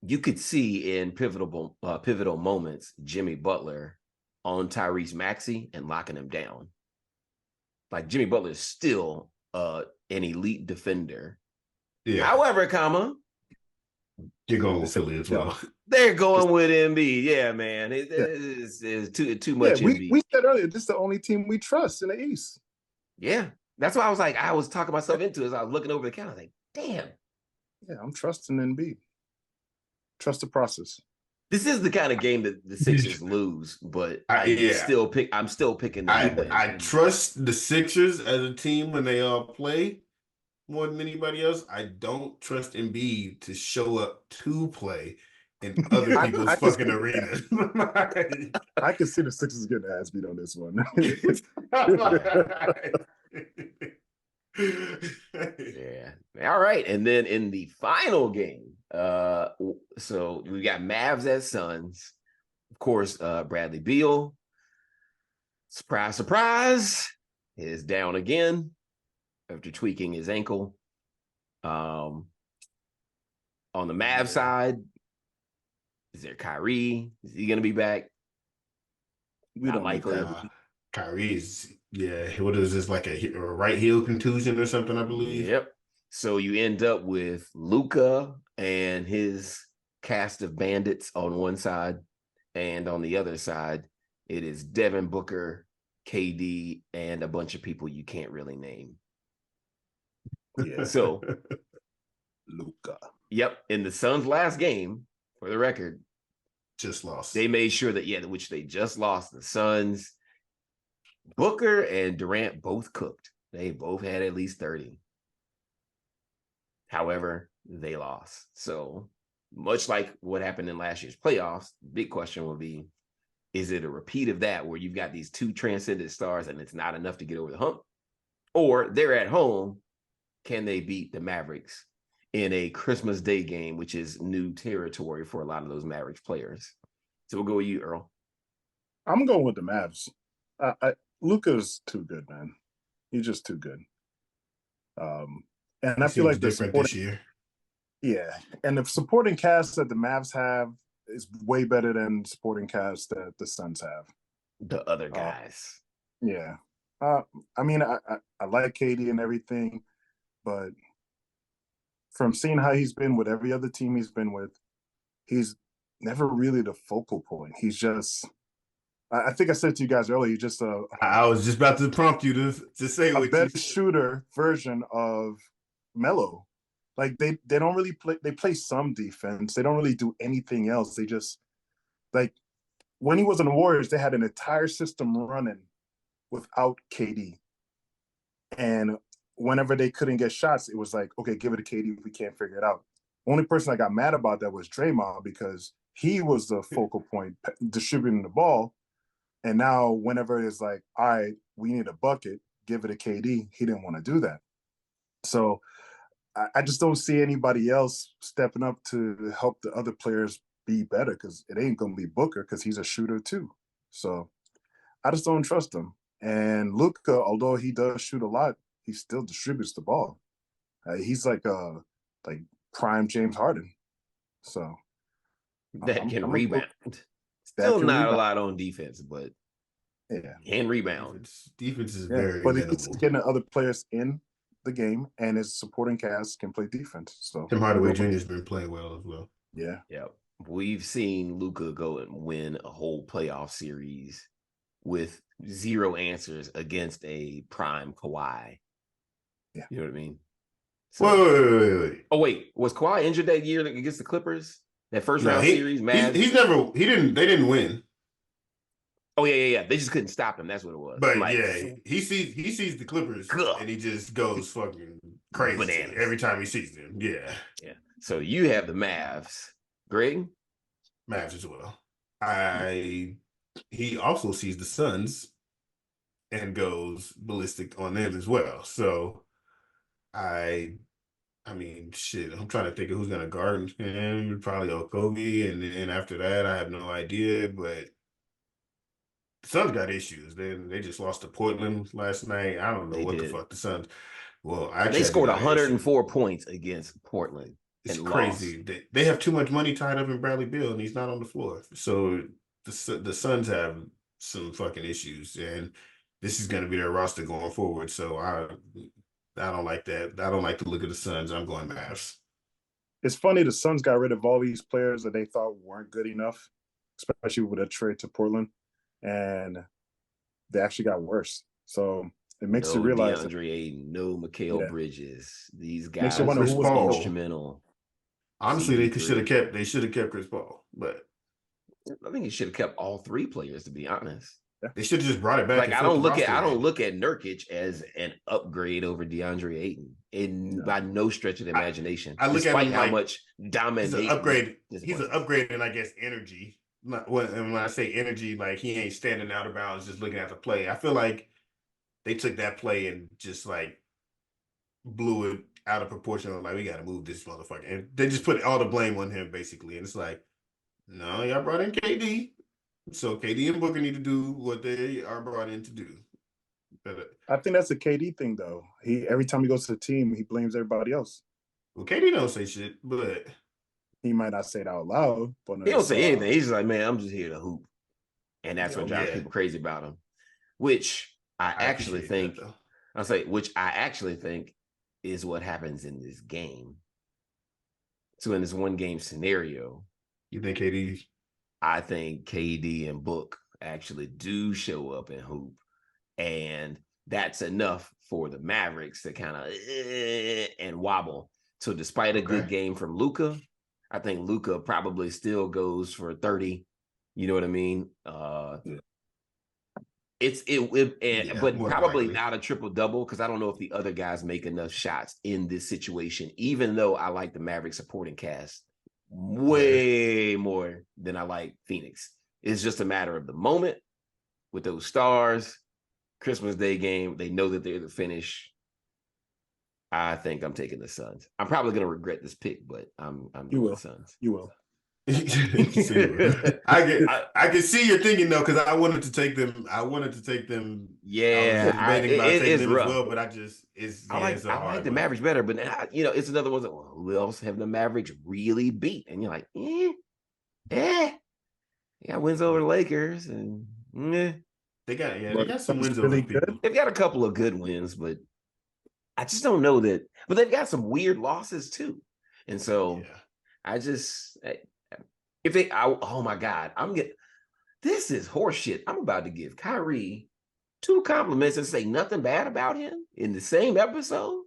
you could see in pivotal moments Jimmy Butler on Tyrese Maxey and locking him down. Like Jimmy Butler is still an elite defender. Yeah. However, you're going with Philly as well. They're going with Embiid. Yeah, man. It's too much Embiid. We said earlier, this is the only team we trust in the East. Yeah. That's why I was talking myself into it as I was looking over the counter. I was like, damn. Yeah, I'm trusting Embiid. Trust the process. This is the kind of game that the Sixers lose, but I'm still picking them. I trust the Sixers as a team when they all play more than anybody else. I don't trust Embiid to show up to play in other people's fucking arenas. I can see the Sixers getting ass beat on this one. Yeah. All right. And then in the final game, so we got Mavs at Suns. Of course, Bradley Beal. Surprise, surprise, is down again after tweaking his ankle. On the Mavs side, is there Kyrie? Is he going to be back? We don't like Kyrie's, what is this, like a right heel contusion or something, I believe? Yep. So you end up with Luka and his cast of bandits on one side, and on the other side, it is Devin Booker, KD, and a bunch of people you can't really name. Yeah. So Luka. Yep. In the Suns' last game, for the record, just lost. They made sure that, which they just lost. The Suns, Booker and Durant both cooked. They both had at least 30. However, they lost. So much like what happened in last year's playoffs, the big question will be, is it a repeat of that where you've got these two transcendent stars and it's not enough to get over the hump? Or they're at home, can they beat the Mavericks in a Christmas Day game, which is new territory for a lot of those Mavericks players? So we'll go with you, Earl. I'm going with the Mavs. Luka's too good, man. He's just too good. And I feel like different this year. Yeah, and the supporting cast that the Mavs have is way better than the supporting cast that the Suns have. The other guys. Yeah. I mean, I like KD and everything, but from seeing how he's been with every other team he's been with, he's never really the focal point. He's just, I think I said to you guys earlier, he's just I was just about to prompt you to say a better shooter version of Melo. Like they don't really play. They play some defense. They don't really do anything else. They just, like, when he was in the Warriors, they had an entire system running without KD, and whenever they couldn't get shots, it was like, okay, give it to KD if we can't figure it out. Only person I got mad about that was Draymond, because he was the focal point distributing the ball. And now whenever it's like, all right, we need a bucket, give it to KD, he didn't want to do that. So I just don't see anybody else stepping up to help the other players be better, because it ain't going to be Booker, because he's a shooter too. So I just don't trust him. And Luka, although he does shoot a lot, he still distributes the ball. He's like prime James Harden. So that can rebound. Still not a lot on defense, but can rebound. Defense is very but minimal. It's getting other players in the game, and his supporting cast can play defense. So Tim Hardaway Jr. has been playing well as well. Yeah. We've seen Luka go and win a whole playoff series with zero answers against a prime Kawhi. Yeah. You know what I mean? So, wait. Oh, wait. Was Kawhi injured that year against the Clippers? That first round series? They didn't win. Oh, yeah. They just couldn't stop him. That's what it was. But he sees the Clippers and he just goes fucking crazy bananas every time he sees them. Yeah. So you have the Mavs. Greg? Mavs as well. He also sees the Suns and goes ballistic on them as well. So I mean, shit, I'm trying to think of who's going to guard him. Probably Okogie. And then after that, I have no idea. But the Suns got issues. They just lost to Portland last night. I don't know the fuck the Suns. Well, they scored 104 points against Portland. It's crazy. They have too much money tied up in Bradley Beal, and he's not on the floor. So the Suns have some fucking issues. And this is going to be their roster going forward. So I don't like that. I don't like the look of the Suns. I'm going Mavs. It's funny the Suns got rid of all these players that they thought weren't good enough, especially with a trade to Portland, and they actually got worse. So it makes you realize DeAndre Ayton, no Mikal Bridges. These guys makes you wonder who was instrumental. Honestly, they should have kept Chris Paul, but I think he should have kept all three players, to be honest. They should have just brought it back. Like I don't look at Nurkic as an upgrade over DeAndre Ayton by no stretch of the imagination. I look at him how much dominant he's an upgrade. He's an upgrade in, I guess, energy. When I say energy, like he ain't standing out of bounds, just looking at the play. I feel like they took that play and just like blew it out of proportion. Like, we got to move this motherfucker, and they just put all the blame on him basically. And it's like, no, y'all brought in KD. So KD and Booker need to do what they are brought in to do. I think that's a KD thing, though. Every time he goes to the team, he blames everybody else. Well, KD don't say shit, but he might not say it out loud. But he don't say anything. He's just like, man, I'm just here to hoop, and that's what drives people crazy about him. Which I actually think is what happens in this game. So in this one game scenario, you think KD? I think KD and Book actually do show up and hoop, and that's enough for the Mavericks to kind of and wobble. So despite a good game from Luka, I think Luka probably still goes for 30. You know what I mean? But probably not a triple double, because I don't know if the other guys make enough shots in this situation, even though I like the Mavericks supporting cast way more than I like Phoenix. It's just a matter of the moment with those stars. Christmas Day game, they know that they're the finish. I think I'm taking the Suns. I'm probably going to regret this pick, but I'm going the Suns. You will. I can see you're thinking though, because I wanted to take them. Yeah, it is rough. As well, but I like the Mavericks better, but it's another one that who else have the Mavericks really beat? And you're like, yeah, wins over the Lakers, and they got some wins over people. They've got a couple of good wins, but I just don't know that. But they've got some weird losses too, and so I just. Oh my God, this is horseshit. I'm about to give Kyrie 2 compliments and say nothing bad about him in the same episode.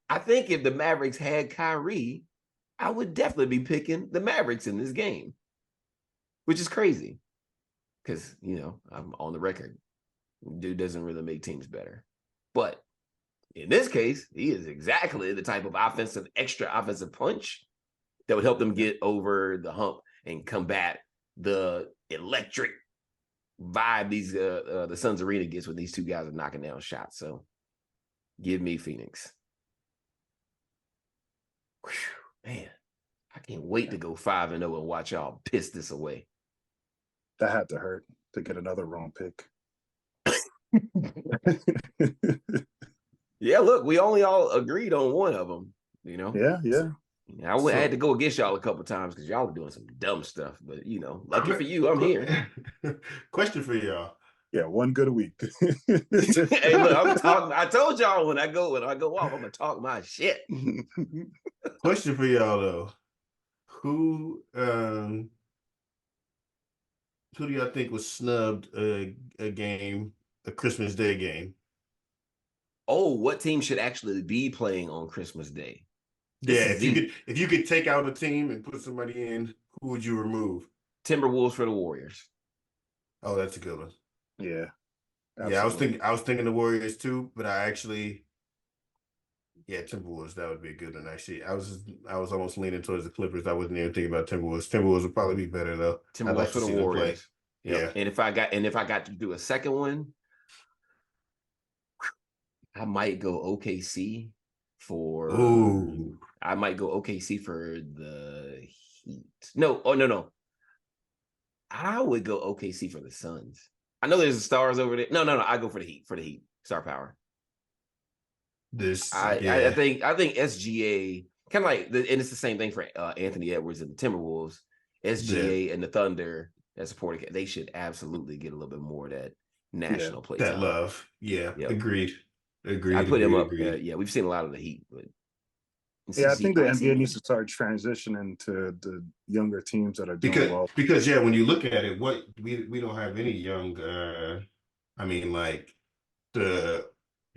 I think if the Mavericks had Kyrie, I would definitely be picking the Mavericks in this game, which is crazy because, I'm on the record. Dude doesn't really make teams better. But in this case, he is exactly the type of extra offensive punch that would help them get over the hump and combat the electric vibe the Suns Arena gets when these two guys are knocking down shots. So give me Phoenix. Whew, man, I can't wait to go 5-0 and watch y'all piss this away. That had to hurt to get another wrong pick. Yeah, look, we only all agreed on one of them, Yeah. I had to go against y'all a couple of times because y'all were doing some dumb stuff, but lucky for you, I'm here. Question for y'all. Yeah, one good week. Hey, look, I'm talking. I told y'all when I go off, I'm gonna talk my shit. Question for y'all though: Who do y'all think was snubbed a Christmas Day game? Oh, what team should actually be playing on Christmas Day? If you could take out a team and put somebody in, who would you remove? Timberwolves for the Warriors. Oh, that's a good one. Yeah. Absolutely. I was thinking the Warriors too, but Timberwolves, that would be a good one actually. I was almost leaning towards the Clippers. I wasn't even thinking about Timberwolves. Timberwolves would probably be better though. Timberwolves for the Warriors. Yeah. And if I got to do a second one, I might go OKC for I might go OKC for the Heat. No. I would go OKC for the Suns. I know there's stars over there. No. I go for the Heat. Star power. I think SGA kind of like, and it's the same thing for Anthony Edwards and the Timberwolves. SGA and the Thunder that supported, they should absolutely get a little bit more of that national play that time. love. Yeah, yep. Agreed. I put him up. Yeah, we've seen a lot of the Heat, but yeah, I think the NBA needs to start transitioning to the younger teams that are doing well. Because when you look at it, what we don't have any young. I mean, like the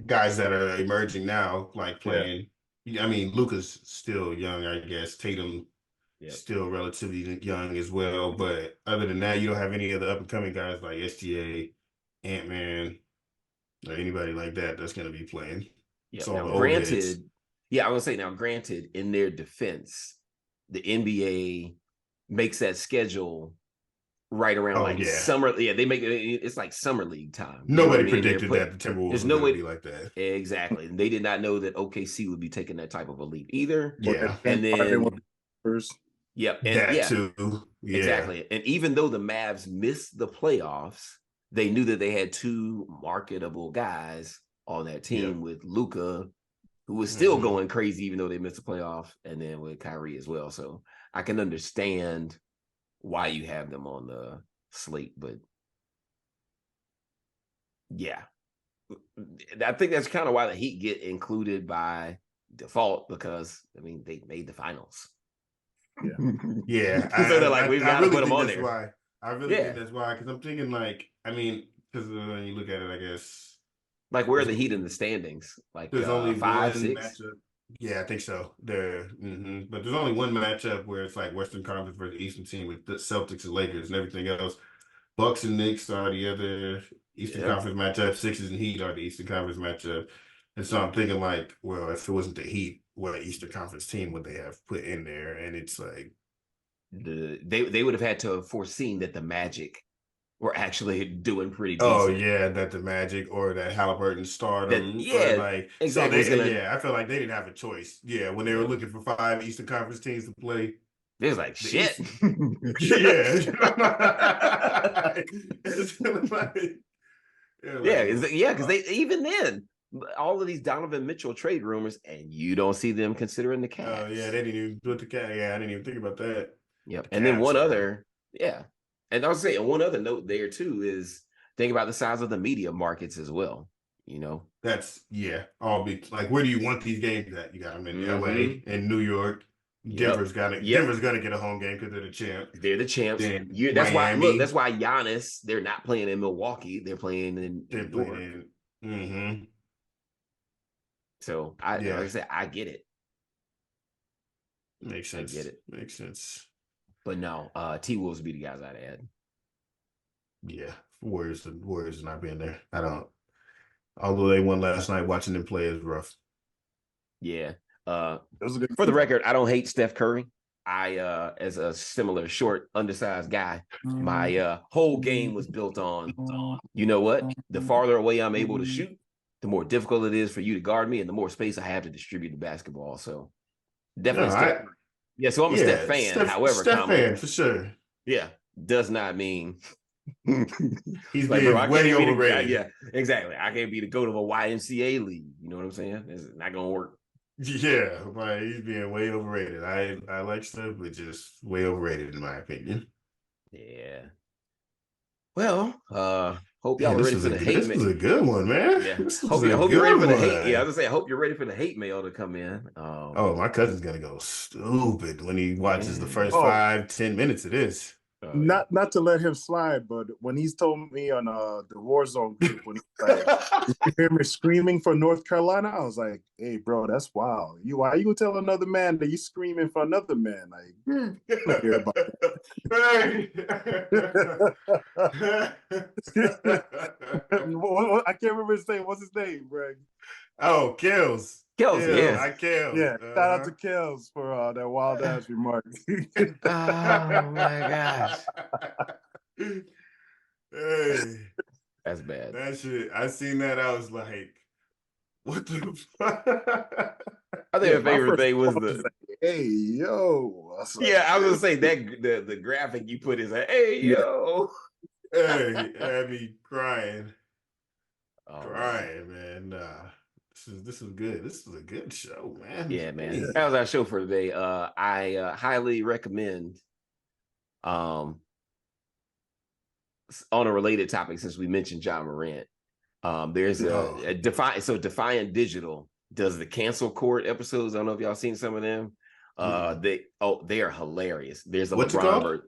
guys that are emerging now, like playing. Yeah. I mean, Luka's still young, I guess. Tatum still relatively young as well. But other than that, you don't have any of the up and coming guys like SGA, Ant-Man, or anybody like that that's going to be playing. Yeah. Now, granted, I would say granted, in their defense, the NBA makes that schedule right around summer. Yeah, they make it's like summer league time. Nobody predicted that the Timberwolves would be like that. Exactly. And they did not know that OKC would be taking that type of a leap either. Yeah. And then Yep. And that too. Yeah. Exactly. And even though the Mavs missed the playoffs, they knew that they had two marketable guys on that team with Luka, who was still going crazy even though they missed the playoff, and then with Kyrie as well. So I can understand why you have them on the slate, but yeah. I think that's kind of why the Heat get included by default, because I mean they made the finals. Yeah. So they're like, we've got to put them on there. Why. I really think that's why, because I'm thinking like, I mean, because when you look at it, I guess. Like, where are the Heat in the standings? Like, there's only 5, one 6? matchup. Yeah, I think so. But there's only one matchup where it's like Western Conference versus Eastern team with the Celtics and Lakers, and everything else. Bucks and Knicks are the other Eastern Conference matchup. Sixers and Heat are the Eastern Conference matchup. And so I'm thinking like, well, if it wasn't the Heat, what Eastern Conference team would they have put in there? And it's like, they would have had to have foreseen that the Magic were actually doing pretty decent. Oh yeah, that the Magic or that Halliburton stardom. Exactly. So I feel like they didn't have a choice. Yeah, when they were looking for 5 Eastern Conference teams to play, they was like, shit. Because they even then, all of these Donovan Mitchell trade rumors, and you don't see them considering the Cavs. Oh yeah, they didn't even put the Cavs. Yeah, I didn't even think about that. Yep. And then one other, and I was saying one other note there too is think about the size of the media markets as well. You know, that's all be like, where do you want these games at? You got them in LA and New York. Denver's gonna get a home game because they're the champs. They're the champs. That's why. Look, that's why Giannis. They're not playing in Milwaukee. They're playing in. So like I said, I get it. Makes sense. I get it. Makes sense. But no, T-Wolves be the guys I'd add. Yeah, Warriors not being there. I don't. Although they won last night, watching them play is rough. Yeah. For the record, I don't hate Steph Curry. I, as a similar short, undersized guy, my whole game was built on, you know what? The farther away I'm able to shoot, the more difficult it is for you to guard me, and the more space I have to distribute the basketball. So definitely Steph. Yeah, so I'm a Steph fan. However, Steph fan for sure. Yeah, does not mean he's like, being way overrated. Yeah, exactly. I can't be the GOAT of a YMCA league. You know what I'm saying? It's not gonna work. Yeah, like he's being way overrated. I like Steph, but just way overrated in my opinion. Yeah. Well, hope y'all are ready for the hate mail. This is a good one, man. Yeah. Hope you're ready for the hate. Yeah, I was gonna say, I hope you're ready for the hate mail to come in. My cousin's gonna go stupid when he watches the first 5-10 minutes of this. Not to let him slide, but when he's told me on the Warzone group, when you hear me screaming for North Carolina, I was like, "Hey, bro, that's wild. Why you gonna tell another man that you screaming for another man? Like, I hear about I can't remember his name. What's his name, Greg? Oh, Kills. Kills. I Kills. Yeah, shout out to Kills for that wild ass remark. Oh my gosh. Hey, that's bad. That shit. I seen that. I was like, what the fuck? I think my favorite thing was hey yo. I was gonna say that the graphic you put is like, hey yo. Hey, had me crying. Crying, man. Nah. This is good. This is a good show, man. Yeah, man. That was our show for today. I highly recommend on a related topic, since we mentioned Ja Morant, there's a Defiant Digital does the cancel court episodes. I don't know if y'all seen some of them. They are hilarious. There's a LeBron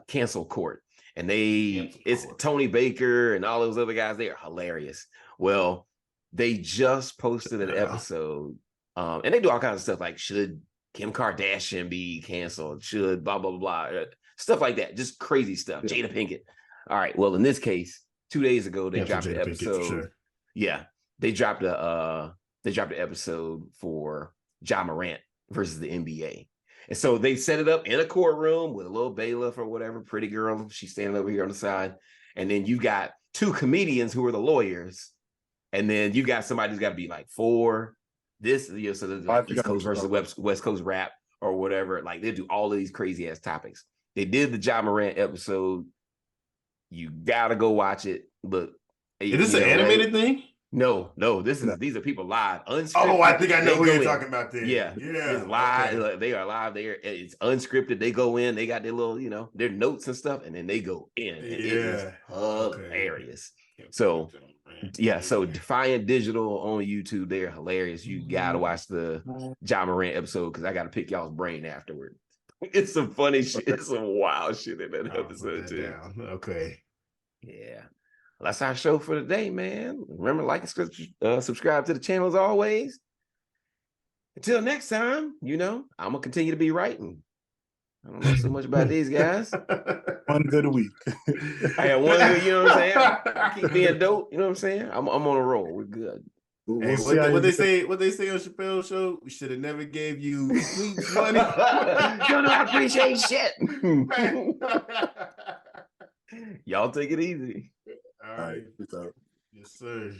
cancel court, and it's Tony Baker and all those other guys. They are hilarious. Well, they just posted an episode, and they do all kinds of stuff like, should Kim Kardashian be canceled? Should blah blah blah, stuff like that. Just crazy stuff. Jada Pinkett. All right. Well, in this case, 2 days ago they dropped an episode. Sure. Yeah, they dropped an episode for Ja Morant versus the NBA. And so they set it up in a courtroom with a little bailiff or whatever, pretty girl. She's standing over here on the side. And then you got two comedians who are the lawyers. And then you got somebody who's got to be like for this, so there's like East Coast versus West Coast rap or whatever. Like they do all of these crazy ass topics. They did the Ja Morant episode. You gotta go watch it. Look, is this an animated thing? No. These are people live, unscripted. Oh, I think I know who you're talking about. Then, yeah, it's live. Okay. They are live there. It's unscripted. They go in. They got their little, their notes and stuff, and then they go in. And it is hilarious. Okay. So, so Defiant Digital on YouTube. They're hilarious. You gotta watch the Ja Morant episode because I gotta pick y'all's brain afterward. It's some funny shit. It's some wild shit in that episode too. Okay. Yeah. Well, that's our show for today, man. Remember, like and subscribe to the channel as always. Until next time, I'm gonna continue to be writing. I don't know so much about these guys. One good week. I had one good, you know what I'm saying? I keep being dope, you know what I'm saying? I'm on a roll. We're good. Hey, what they say on Chappelle's show? We should have never gave you money. You don't know how to appreciate shit. Y'all take it easy. All right. Yes, sir.